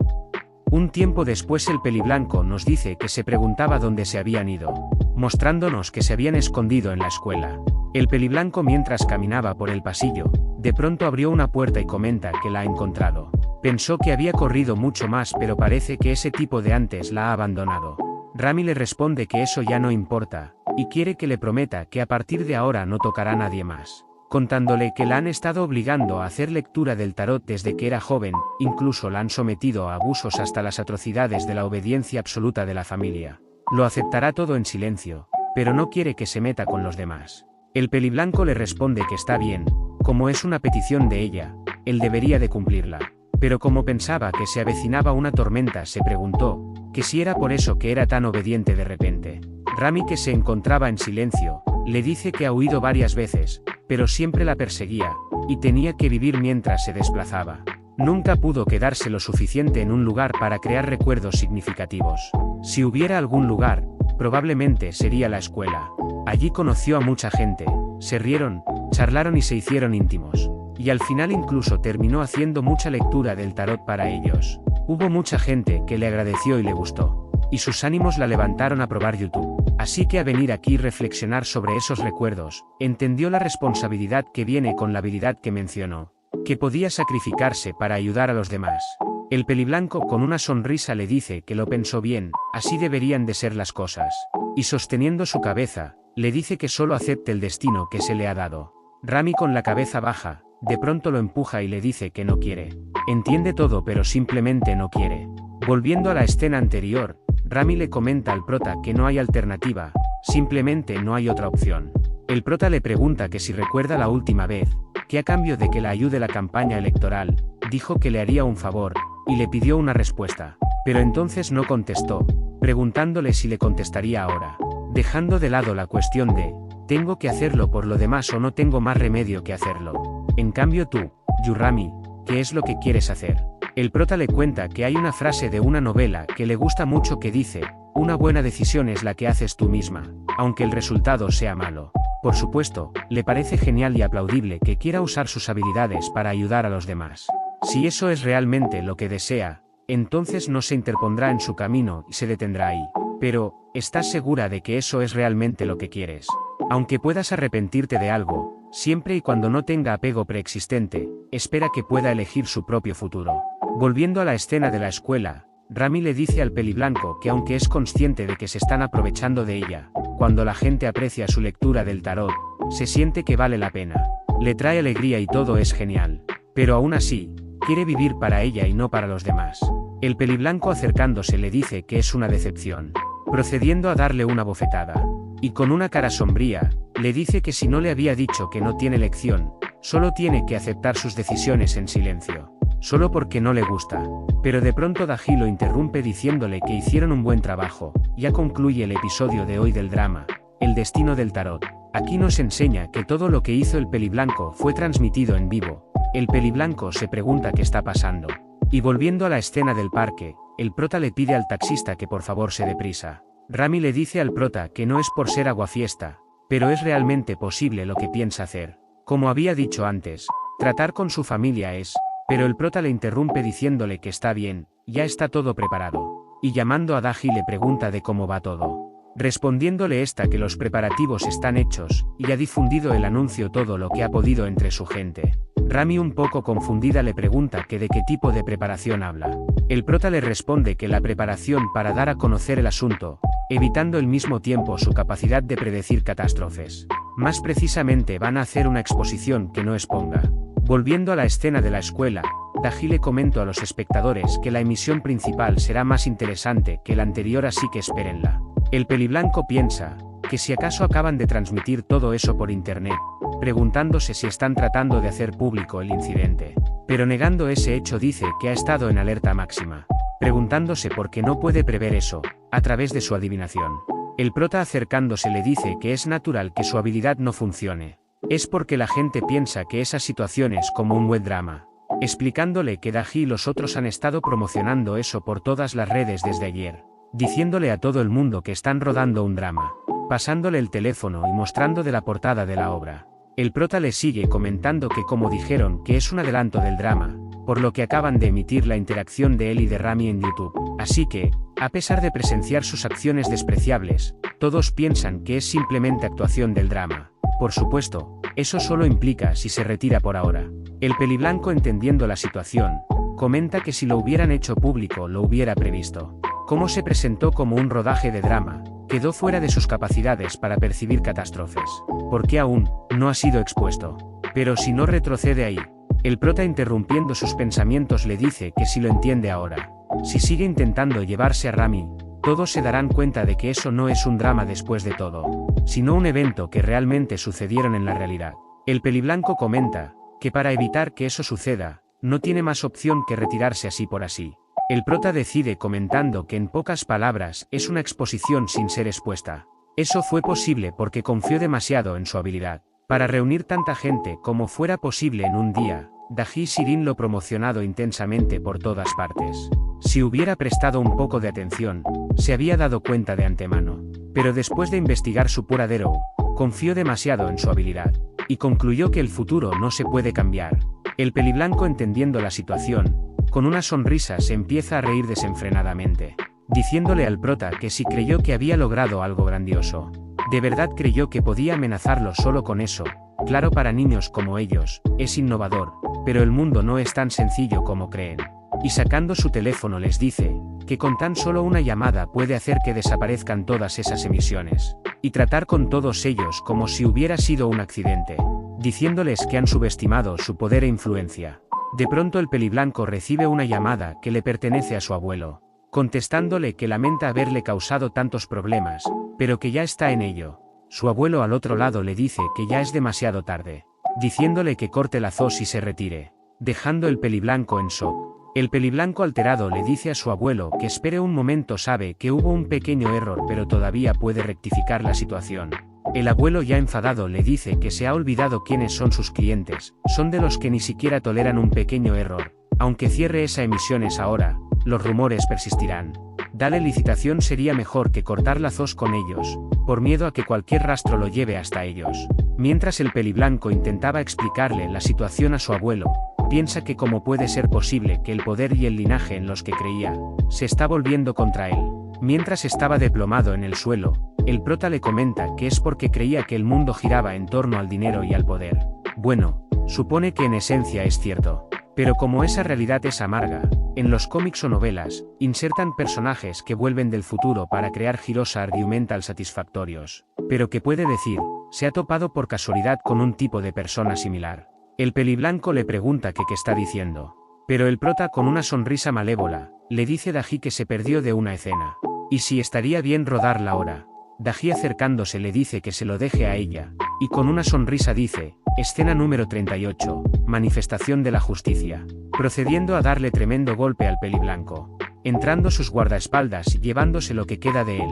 Un tiempo después el peliblanco nos dice que se preguntaba dónde se habían ido, mostrándonos que se habían escondido en la escuela. El peliblanco, mientras caminaba por el pasillo, de pronto abrió una puerta y comenta que la ha encontrado. Pensó que había corrido mucho más, pero parece que ese tipo de antes la ha abandonado. Rami le responde que eso ya no importa, y quiere que le prometa que a partir de ahora no tocará a nadie más, contándole que la han estado obligando a hacer lectura del tarot desde que era joven, incluso la han sometido a abusos hasta las atrocidades de la obediencia absoluta de la familia. Lo aceptará todo en silencio, pero no quiere que se meta con los demás. El peliblanco le responde que está bien, como es una petición de ella, él debería de cumplirla. Pero como pensaba que se avecinaba una tormenta, se preguntó que si era por eso que era tan obediente de repente. Rami, que se encontraba en silencio, le dice que ha huido varias veces, pero siempre la perseguía, y tenía que vivir mientras se desplazaba. Nunca pudo quedarse lo suficiente en un lugar para crear recuerdos significativos. Si hubiera algún lugar, probablemente sería la escuela. Allí conoció a mucha gente, se rieron, charlaron y se hicieron íntimos. Y al final incluso terminó haciendo mucha lectura del tarot para ellos. Hubo mucha gente que le agradeció y le gustó, y sus ánimos la levantaron a probar YouTube. Así que a venir aquí y reflexionar sobre esos recuerdos, entendió la responsabilidad que viene con la habilidad que mencionó, que podía sacrificarse para ayudar a los demás. El peliblanco, con una sonrisa, le dice que lo pensó bien, así deberían de ser las cosas. Y sosteniendo su cabeza, le dice que solo acepte el destino que se le ha dado. Rami, con la cabeza baja, de pronto lo empuja y le dice que no quiere. Entiende todo pero simplemente no quiere. Volviendo a la escena anterior, Rami le comenta al prota que no hay alternativa, simplemente no hay otra opción. El prota le pregunta que si recuerda la última vez, que a cambio de que la ayude la campaña electoral, dijo que le haría un favor, y le pidió una respuesta. Pero entonces no contestó, preguntándole si le contestaría ahora, dejando de lado la cuestión de ¿tengo que hacerlo por lo demás o no tengo más remedio que hacerlo? En cambio tú, Rami, ¿qué es lo que quieres hacer? El prota le cuenta que hay una frase de una novela que le gusta mucho que dice: una buena decisión es la que haces tú misma, aunque el resultado sea malo. Por supuesto, le parece genial y aplaudible que quiera usar sus habilidades para ayudar a los demás. Si eso es realmente lo que desea, entonces no se interpondrá en su camino y se detendrá ahí. Pero, ¿estás segura de que eso es realmente lo que quieres? Aunque puedas arrepentirte de algo, siempre y cuando no tenga apego preexistente, espera que pueda elegir su propio futuro. Volviendo a la escena de la escuela, Rami le dice al peliblanco que aunque es consciente de que se están aprovechando de ella, cuando la gente aprecia su lectura del tarot, se siente que vale la pena. Le trae alegría y todo es genial. Pero aún así, quiere vivir para ella y no para los demás. El peliblanco, acercándose, le dice que es una decepción, procediendo a darle una bofetada. Y con una cara sombría, le dice que si no le había dicho que no tiene elección, solo tiene que aceptar sus decisiones en silencio, solo porque no le gusta. Pero de pronto Daji lo interrumpe diciéndole que hicieron un buen trabajo. Ya concluye el episodio de hoy del drama, El destino del tarot. Aquí nos enseña que todo lo que hizo el peliblanco fue transmitido en vivo. El peliblanco se pregunta qué está pasando. Y volviendo a la escena del parque, el prota le pide al taxista que por favor se dé prisa. Rami le dice al prota que no es por ser aguafiesta, pero es realmente posible lo que piensa hacer. Como había dicho antes, tratar con su familia es, pero el prota le interrumpe diciéndole que está bien, ya está todo preparado. Y llamando a Daji le pregunta de cómo va todo. Respondiéndole esta que los preparativos están hechos, y ha difundido el anuncio todo lo que ha podido entre su gente. Rami un poco confundida le pregunta que de qué tipo de preparación habla. El prota le responde que la preparación para dar a conocer el asunto, evitando al mismo tiempo su capacidad de predecir catástrofes. Más precisamente van a hacer una exposición que no exponga. Volviendo a la escena de la escuela, Daji le comentó a los espectadores que la emisión principal será más interesante que la anterior, así que espérenla. El peliblanco piensa que si acaso acaban de transmitir todo eso por internet, preguntándose si están tratando de hacer público el incidente. Pero negando ese hecho dice que ha estado en alerta máxima, preguntándose por qué no puede prever eso, a través de su adivinación. El prota acercándose le dice que es natural que su habilidad no funcione. Es porque la gente piensa que esa situación es como un web drama. Explicándole que Daji y los otros han estado promocionando eso por todas las redes desde ayer. Diciéndole a todo el mundo que están rodando un drama. Pasándole el teléfono y mostrando de la portada de la obra. El prota le sigue comentando que como dijeron que es un adelanto del drama, por lo que acaban de emitir la interacción de él y de Rami en YouTube. Así que, a pesar de presenciar sus acciones despreciables, todos piensan que es simplemente actuación del drama. Por supuesto, eso solo implica si se retira por ahora. El peliblanco, entendiendo la situación, comenta que si lo hubieran hecho público lo hubiera previsto. Como se presentó como un rodaje de drama, quedó fuera de sus capacidades para percibir catástrofes, porque aún no ha sido expuesto. Pero si no retrocede ahí, el prota, interrumpiendo sus pensamientos, le dice que si lo entiende ahora, si sigue intentando llevarse a Rami, todos se darán cuenta de que eso no es un drama después de todo, sino un evento que realmente sucedieron en la realidad. El peliblanco comenta que para evitar que eso suceda, no tiene más opción que retirarse así por así. El prota decide comentando que en pocas palabras es una exposición sin ser expuesta. Eso fue posible porque confió demasiado en su habilidad. Para reunir tanta gente como fuera posible en un día, Daji y Shirin lo promocionado intensamente por todas partes. Si hubiera prestado un poco de atención, se había dado cuenta de antemano. Pero después de investigar su puradero, confió demasiado en su habilidad. Y concluyó que el futuro no se puede cambiar. El peliblanco, entendiendo la situación, con una sonrisa se empieza a reír desenfrenadamente, diciéndole al prota que si creyó que había logrado algo grandioso, de verdad creyó que podía amenazarlo solo con eso. Claro, para niños como ellos, es innovador, pero el mundo no es tan sencillo como creen. Y sacando su teléfono les dice que con tan solo una llamada puede hacer que desaparezcan todas esas emisiones, y tratar con todos ellos como si hubiera sido un accidente, diciéndoles que han subestimado su poder e influencia. De pronto el peliblanco recibe una llamada que le pertenece a su abuelo, contestándole que lamenta haberle causado tantos problemas, pero que ya está en ello. Su abuelo al otro lado le dice que ya es demasiado tarde, diciéndole que corte lazos y se retire, dejando el peliblanco en shock. El peliblanco alterado le dice a su abuelo que espere un momento, sabe que hubo un pequeño error pero todavía puede rectificar la situación. El abuelo, ya enfadado, le dice que se ha olvidado quiénes son sus clientes, son de los que ni siquiera toleran un pequeño error. Aunque cierre esa emisiones ahora, los rumores persistirán. Darle licitación sería mejor que cortar lazos con ellos, por miedo a que cualquier rastro lo lleve hasta ellos. Mientras el peliblanco intentaba explicarle la situación a su abuelo, piensa que cómo puede ser posible que el poder y el linaje en los que creía, se está volviendo contra él. Mientras estaba desplomado en el suelo, el prota le comenta que es porque creía que el mundo giraba en torno al dinero y al poder. Bueno, supone que en esencia es cierto. Pero como esa realidad es amarga, en los cómics o novelas, insertan personajes que vuelven del futuro para crear giros argumental satisfactorios. Pero que puede decir, se ha topado por casualidad con un tipo de persona similar. El peliblanco le pregunta que qué está diciendo. Pero el prota, con una sonrisa malévola, le dice a Daji que se perdió de una escena. Y si estaría bien rodarla ahora. Daji, acercándose, le dice que se lo deje a ella, y con una sonrisa dice, escena número 38, manifestación de la justicia, procediendo a darle tremendo golpe al peliblanco, entrando sus guardaespaldas y llevándose lo que queda de él.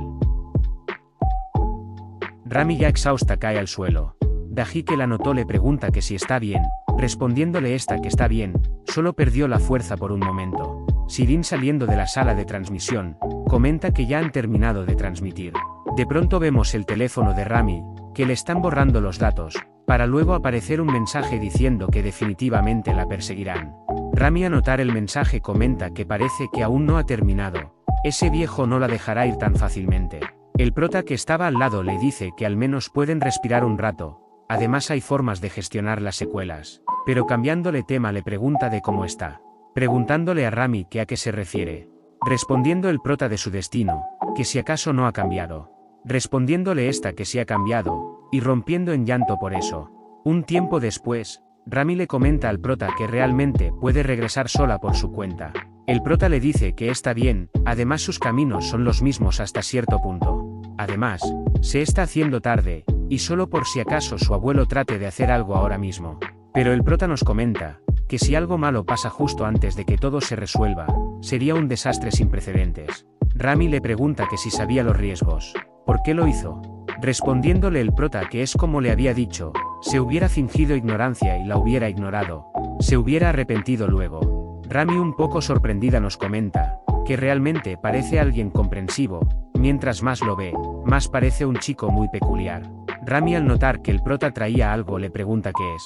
Rami, ya exhausta, cae al suelo. Daji, que la notó, le pregunta que si está bien, respondiéndole esta que está bien, solo perdió la fuerza por un momento. Sirin, saliendo de la sala de transmisión, comenta que ya han terminado de transmitir. De pronto vemos el teléfono de Rami, que le están borrando los datos, para luego aparecer un mensaje diciendo que definitivamente la perseguirán. Rami, al notar el mensaje, comenta que parece que aún no ha terminado. Ese viejo no la dejará ir tan fácilmente. El prota que estaba al lado le dice que al menos pueden respirar un rato, además hay formas de gestionar las secuelas. Pero cambiándole tema le pregunta de cómo está, preguntándole a Rami que a qué se refiere. Respondiendo el prota de su destino, que si acaso no ha cambiado. Respondiéndole esta que sí ha cambiado, y rompiendo en llanto por eso. Un tiempo después, Rami le comenta al prota que realmente puede regresar sola por su cuenta. El prota le dice que está bien, además sus caminos son los mismos hasta cierto punto. Además, se está haciendo tarde, y solo por si acaso su abuelo trate de hacer algo ahora mismo. Pero el prota nos comenta que si algo malo pasa justo antes de que todo se resuelva, sería un desastre sin precedentes. Rami le pregunta que si sabía los riesgos. ¿Por qué lo hizo? Respondiéndole el prota que es como le había dicho, se hubiera fingido ignorancia y la hubiera ignorado, se hubiera arrepentido luego. Rami, un poco sorprendida, nos comenta que realmente parece alguien comprensivo, mientras más lo ve, más parece un chico muy peculiar. Rami, al notar que el prota traía algo, le pregunta qué es.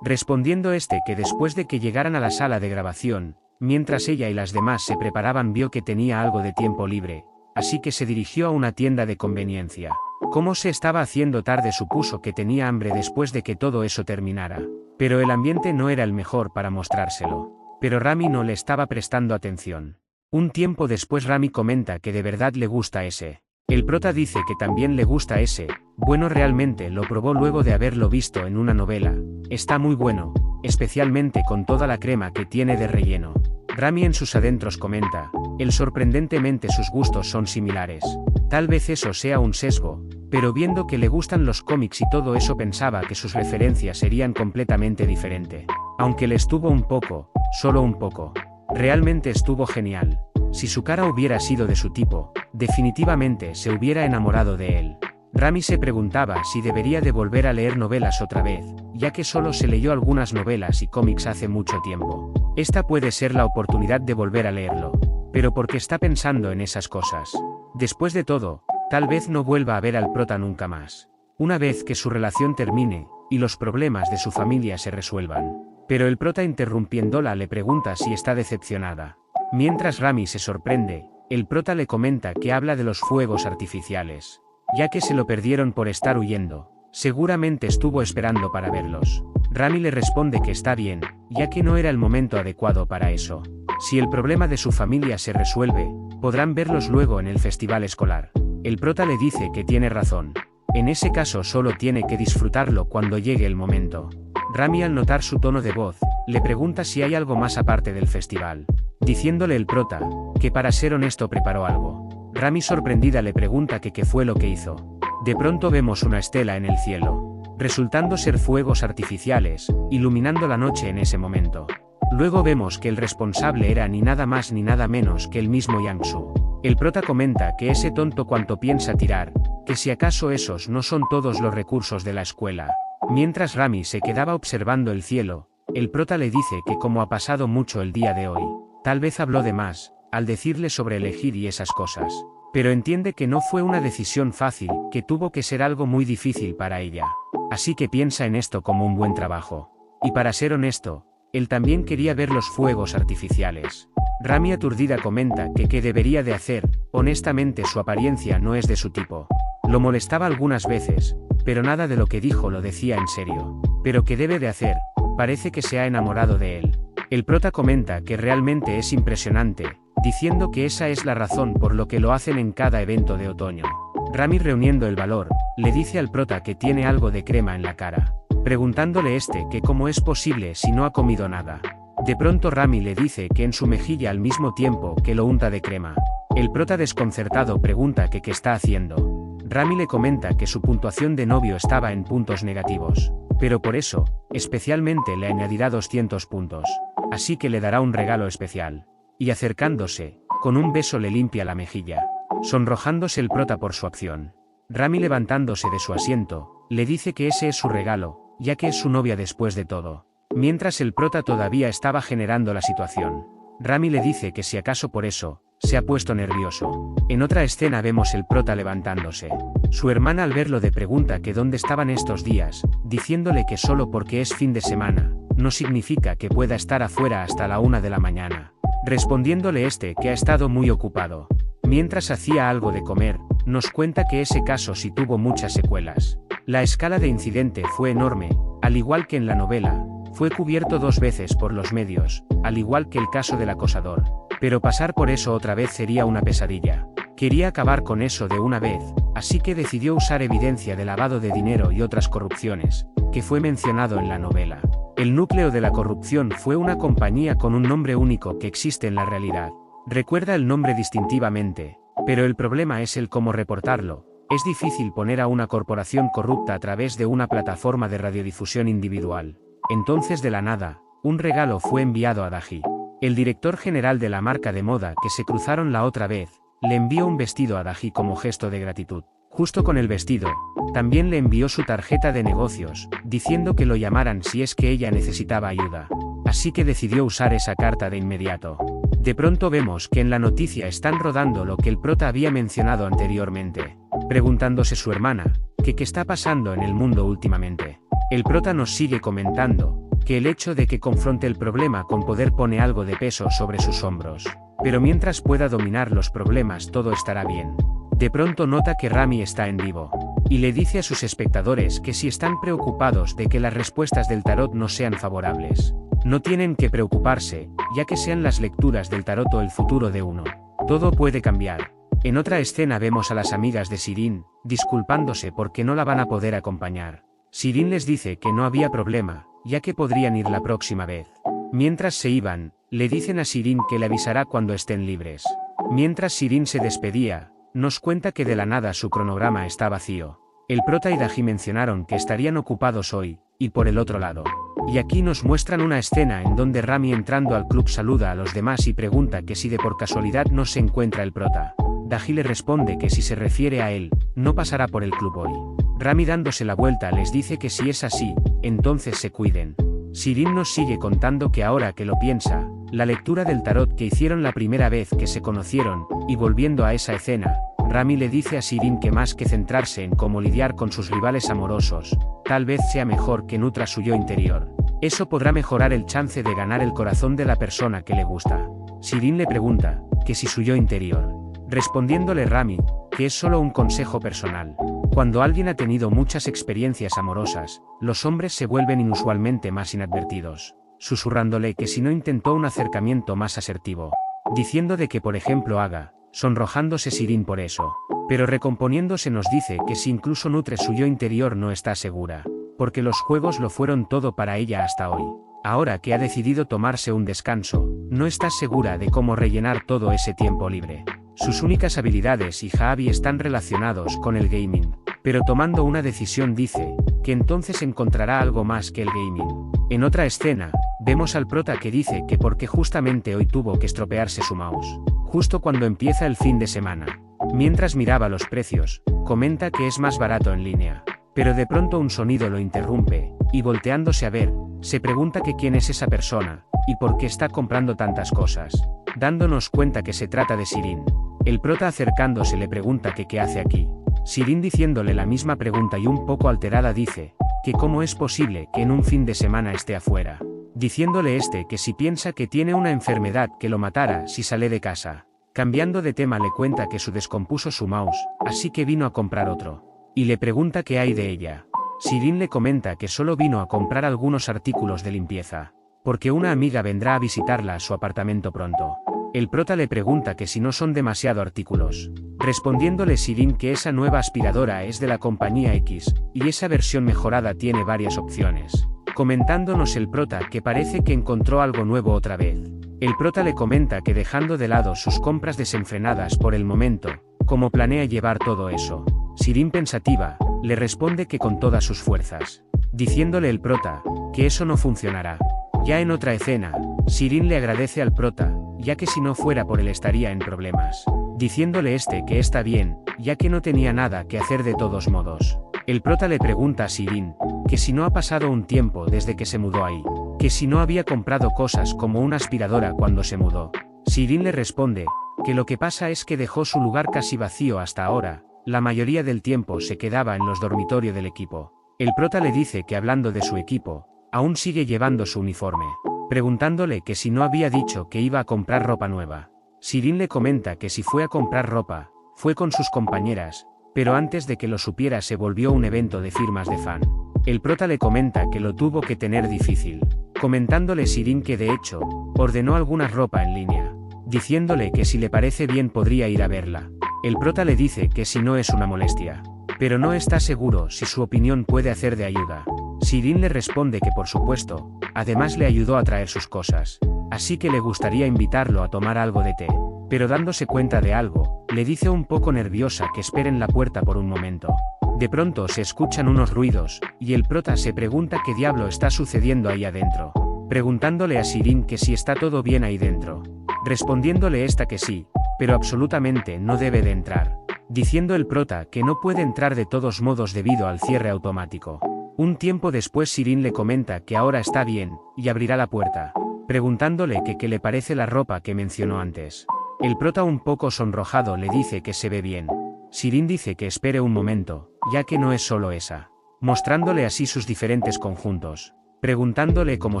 Respondiendo este que después de que llegaran a la sala de grabación, mientras ella y las demás se preparaban, vio que tenía algo de tiempo libre, así que se dirigió a una tienda de conveniencia. Como se estaba haciendo tarde, supuso que tenía hambre después de que todo eso terminara. Pero el ambiente no era el mejor para mostrárselo. Pero Rami no le estaba prestando atención. Un tiempo después Rami comenta que de verdad le gusta ese. El prota dice que también le gusta ese. Bueno, realmente lo probó luego de haberlo visto en una novela. Está muy bueno, especialmente con toda la crema que tiene de relleno. Rami en sus adentros comenta, sorprendentemente sus gustos son similares. Tal vez eso sea un sesgo, pero viendo que le gustan los cómics y todo eso, pensaba que sus referencias serían completamente diferentes. Aunque le estuvo un poco, solo un poco. Realmente estuvo genial. Si su cara hubiera sido de su tipo, definitivamente se hubiera enamorado de él. Rami se preguntaba si debería de volver a leer novelas otra vez, ya que solo se leyó algunas novelas y cómics hace mucho tiempo. Esta puede ser la oportunidad de volver a leerlo. Pero porque está pensando en esas cosas. Después de todo, tal vez no vuelva a ver al prota nunca más. Una vez que su relación termine, y los problemas de su familia se resuelvan. Pero el prota, interrumpiéndola, le pregunta si está decepcionada. Mientras Rami se sorprende, el prota le comenta que habla de los fuegos artificiales. Ya que se lo perdieron por estar huyendo, seguramente estuvo esperando para verlos. Rami le responde que está bien, ya que no era el momento adecuado para eso. Si el problema de su familia se resuelve, podrán verlos luego en el festival escolar. El prota le dice que tiene razón. En ese caso solo tiene que disfrutarlo cuando llegue el momento. Rami, al notar su tono de voz, le pregunta si hay algo más aparte del festival. Diciéndole el prota que, para ser honesto, preparó algo. Rami, sorprendida, le pregunta que qué fue lo que hizo. De pronto vemos una estela en el cielo, resultando ser fuegos artificiales, iluminando la noche en ese momento. Luego vemos que el responsable era ni nada más ni nada menos que el mismo Yang-Su. El prota comenta que ese tonto cuanto piensa tirar, que si acaso esos no son todos los recursos de la escuela. Mientras Rami se quedaba observando el cielo, el prota le dice que como ha pasado mucho el día de hoy, tal vez habló de más, al decirle sobre elegir y esas cosas. Pero entiende que no fue una decisión fácil, que tuvo que ser algo muy difícil para ella. Así que piensa en esto como un buen trabajo. Y para ser honesto, él también quería ver los fuegos artificiales. Rami, aturdida, comenta que qué debería de hacer. Honestamente, su apariencia no es de su tipo. Lo molestaba algunas veces, pero nada de lo que dijo lo decía en serio. Pero ¿qué debe de hacer? Parece que se ha enamorado de él. El prota comenta que realmente es impresionante, diciendo que esa es la razón por lo que lo hacen en cada evento de otoño. Rami, reuniendo el valor, le dice al prota que tiene algo de crema en la cara, preguntándole que cómo es posible si no ha comido nada. De pronto Rami le dice que en su mejilla al mismo tiempo que lo unta de crema. El prota, desconcertado, pregunta que qué está haciendo. Rami le comenta que su puntuación de novio estaba en puntos negativos, pero por eso, especialmente le añadirá 200 puntos. Así que le dará un regalo especial. Y acercándose, con un beso le limpia la mejilla, sonrojándose el prota por su acción. Rami, levantándose de su asiento, le dice que ese es su regalo, ya que es su novia después de todo. mientras el prota todavía estaba generando la situación. Rami le dice que si acaso por eso, se ha puesto nervioso. En otra escena vemos el prota levantándose. Su hermana al verlo le pregunta que dónde estaban estos días, diciéndole que solo porque es fin de semana, no significa que pueda estar afuera hasta la 1 de la mañana. Respondiéndole que ha estado muy ocupado. Mientras hacía algo de comer, nos cuenta que ese caso sí tuvo muchas secuelas. La escala de incidente fue enorme, al igual que en la novela, fue cubierto 2 veces por los medios, al igual que el caso del acosador. Pero pasar por eso otra vez sería una pesadilla. Quería acabar con eso de una vez, así que decidió usar evidencia de lavado de dinero y otras corrupciones, que fue mencionado en la novela. El núcleo de la corrupción fue una compañía con un nombre único que existe en la realidad. Recuerda el nombre distintivamente, pero el problema es el cómo reportarlo. Es difícil poner a una corporación corrupta a través de una plataforma de radiodifusión individual. Entonces de la nada, un regalo fue enviado a Daji. El director general de la marca de moda que se cruzaron la otra vez, le envió un vestido a Daji como gesto de gratitud. Justo con el vestido, también le envió su tarjeta de negocios, diciendo que lo llamaran si es que ella necesitaba ayuda. Así que decidió usar esa carta de inmediato. De pronto vemos que en la noticia están rodando lo que el prota había mencionado anteriormente, preguntándose su hermana, que qué está pasando en el mundo últimamente. El prota nos sigue comentando, que el hecho de que confronte el problema con poder pone algo de peso sobre sus hombros. Pero mientras pueda dominar los problemas todo estará bien. De pronto nota que Rami está en vivo, y le dice a sus espectadores que si están preocupados de que las respuestas del tarot no sean favorables, no tienen que preocuparse, ya que sean las lecturas del tarot o el futuro de uno. Todo puede cambiar. En otra escena vemos a las amigas de Sirin, disculpándose porque no la van a poder acompañar. Sirin les dice que no había problema, ya que podrían ir la próxima vez. Mientras se iban, le dicen a Sirin que le avisará cuando estén libres. Mientras Sirin se despedía, nos cuenta que de la nada su cronograma está vacío. El prota y Daji mencionaron que estarían ocupados hoy, y por el otro lado. Y aquí nos muestran una escena en donde Rami entrando al club saluda a los demás y pregunta que si de por casualidad no se encuentra el prota. Daji le responde que si se refiere a él, no pasará por el club hoy. Rami dándose la vuelta les dice que si es así, entonces se cuiden. Sirin nos sigue contando que ahora que lo piensa, la lectura del tarot que hicieron la primera vez que se conocieron, y volviendo a esa escena, Rami le dice a Sirin que más que centrarse en cómo lidiar con sus rivales amorosos, tal vez sea mejor que nutra su yo interior. Eso podrá mejorar el chance de ganar el corazón de la persona que le gusta. Sirin le pregunta, que si su yo interior. Respondiéndole Rami, que es solo un consejo personal. Cuando alguien ha tenido muchas experiencias amorosas, los hombres se vuelven inusualmente más inadvertidos, susurrándole que si no intentó un acercamiento más asertivo, diciendo de que por ejemplo haga, sonrojándose Sirin por eso, pero recomponiéndose nos dice que si incluso nutre su yo interior no está segura, porque los juegos lo fueron todo para ella hasta hoy. Ahora que ha decidido tomarse un descanso, no está segura de cómo rellenar todo ese tiempo libre. Sus únicas habilidades y hobby están relacionados con el gaming, pero tomando una decisión dice, que entonces encontrará algo más que el gaming. En otra escena, vemos al prota que dice que porque justamente hoy tuvo que estropearse su mouse, justo cuando empieza el fin de semana. Mientras miraba los precios, comenta que es más barato en línea, pero de pronto un sonido lo interrumpe, y volteándose a ver, se pregunta que quién es esa persona, y por qué está comprando tantas cosas, dándonos cuenta que se trata de Sirin. El prota acercándose le pregunta que qué hace aquí. Sirin diciéndole la misma pregunta y un poco alterada dice, que cómo es posible que en un fin de semana esté afuera. Diciéndole que si piensa que tiene una enfermedad que lo matara si sale de casa. Cambiando de tema le cuenta que su descompuso su mouse, así que vino a comprar otro. Y le pregunta qué hay de ella. Sirin le comenta que solo vino a comprar algunos artículos de limpieza, porque una amiga vendrá a visitarla a su apartamento pronto. El prota le pregunta que si no son demasiado artículos, respondiéndole Sirin que esa nueva aspiradora es de la compañía X, y esa versión mejorada tiene varias opciones. Comentándonos el prota que parece que encontró algo nuevo otra vez. El prota le comenta que dejando de lado sus compras desenfrenadas por el momento, como planea llevar todo eso. Sirin pensativa, le responde que con todas sus fuerzas. Diciéndole el prota, que eso no funcionará. Ya en otra escena, Sirin le agradece al prota, ya que si no fuera por él estaría en problemas. Diciéndole que está bien, ya que no tenía nada que hacer de todos modos. El prota le pregunta a Sirin, que si no ha pasado un tiempo desde que se mudó ahí, que si no había comprado cosas como una aspiradora cuando se mudó. Sirin le responde, que lo que pasa es que dejó su lugar casi vacío hasta ahora, la mayoría del tiempo se quedaba en los dormitorios del equipo. El prota le dice que hablando de su equipo, aún sigue llevando su uniforme, preguntándole que si no había dicho que iba a comprar ropa nueva. Sirin le comenta que si fue a comprar ropa, fue con sus compañeras, pero antes de que lo supiera se volvió un evento de firmas de fan. El prota le comenta que lo tuvo que tener difícil, comentándole Sirin que de hecho, ordenó alguna ropa en línea, diciéndole que si le parece bien podría ir a verla. El prota le dice que si no es una molestia, pero no está seguro si su opinión puede hacer de ayuda. Sirin le responde que por supuesto, además le ayudó a traer sus cosas, así que le gustaría invitarlo a tomar algo de té, pero dándose cuenta de algo, le dice un poco nerviosa que espere en la puerta por un momento. De pronto se escuchan unos ruidos, y el prota se pregunta qué diablo está sucediendo ahí adentro, preguntándole a Sirin que si está todo bien ahí dentro, respondiéndole esta que sí, pero absolutamente no debe de entrar, diciendo el prota que no puede entrar de todos modos debido al cierre automático. Un tiempo después Sirin le comenta que ahora está bien, y abrirá la puerta, preguntándole que qué le parece la ropa que mencionó antes. El prota un poco sonrojado le dice que se ve bien. Sirin dice que espere un momento, ya que no es solo esa, mostrándole así sus diferentes conjuntos, preguntándole cómo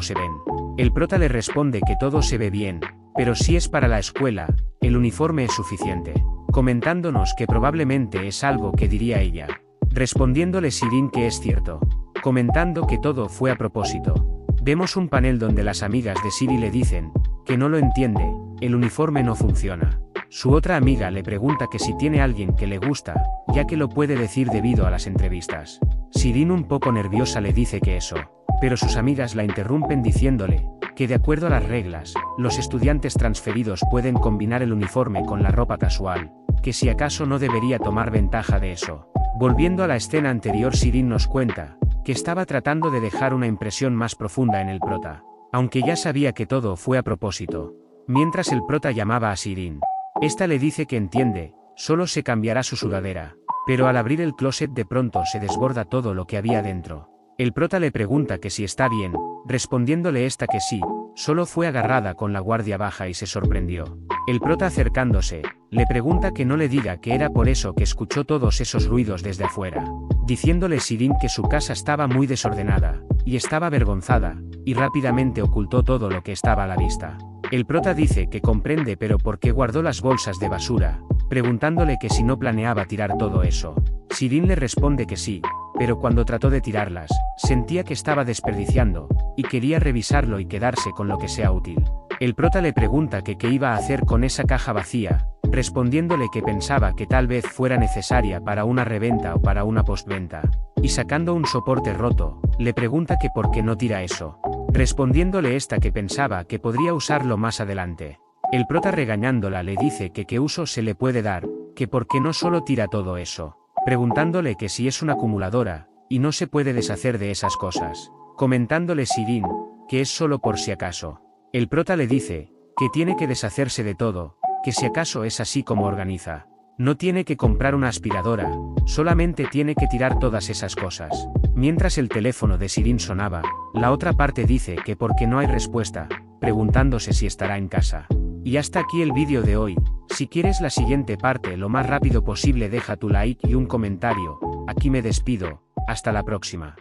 se ven. El prota le responde que todo se ve bien, pero si es para la escuela, el uniforme es suficiente, comentándonos que probablemente es algo que diría ella, respondiéndole Sirin que es cierto, comentando que todo fue a propósito. Vemos un panel donde las amigas de Siri le dicen que no lo entiende, el uniforme no funciona. Su otra amiga le pregunta que si tiene alguien que le gusta, ya que lo puede decir debido a las entrevistas. Sirin un poco nerviosa le dice que eso, pero sus amigas la interrumpen diciéndole que de acuerdo a las reglas, los estudiantes transferidos pueden combinar el uniforme con la ropa casual, que si acaso no debería tomar ventaja de eso. Volviendo a la escena anterior, Sirin nos cuenta que estaba tratando de dejar una impresión más profunda en el prota, aunque ya sabía que todo fue a propósito. Mientras el prota llamaba a Sirin, esta le dice que entiende, solo se cambiará su sudadera, pero al abrir el closet de pronto se desborda todo lo que había dentro. El prota le pregunta que si está bien, respondiéndole esta que sí, solo fue agarrada con la guardia baja y se sorprendió. El prota acercándose, le pregunta que no le diga que era por eso que escuchó todos esos ruidos desde afuera, diciéndole Sirin que su casa estaba muy desordenada, y estaba avergonzada, y rápidamente ocultó todo lo que estaba a la vista. El prota dice que comprende pero por qué guardó las bolsas de basura, preguntándole que si no planeaba tirar todo eso. Sirin le responde que sí, pero cuando trató de tirarlas, sentía que estaba desperdiciando, y quería revisarlo y quedarse con lo que sea útil. El prota le pregunta que qué iba a hacer con esa caja vacía, respondiéndole que pensaba que tal vez fuera necesaria para una reventa o para una postventa, y sacando un soporte roto, le pregunta que por qué no tira eso, respondiéndole esta que pensaba que podría usarlo más adelante. El prota regañándola le dice que qué uso se le puede dar, que por qué no solo tira todo eso, preguntándole que si es una acumuladora, y no se puede deshacer de esas cosas, comentándole Sirin que es solo por si acaso. El prota le dice que tiene que deshacerse de todo, que si acaso es así como organiza. No tiene que comprar una aspiradora, solamente tiene que tirar todas esas cosas. Mientras el teléfono de Sirin sonaba, la otra parte dice que porque no hay respuesta, preguntándose si estará en casa. Y hasta aquí el vídeo de hoy. Si quieres la siguiente parte lo más rápido posible deja tu like y un comentario. Aquí me despido, hasta la próxima.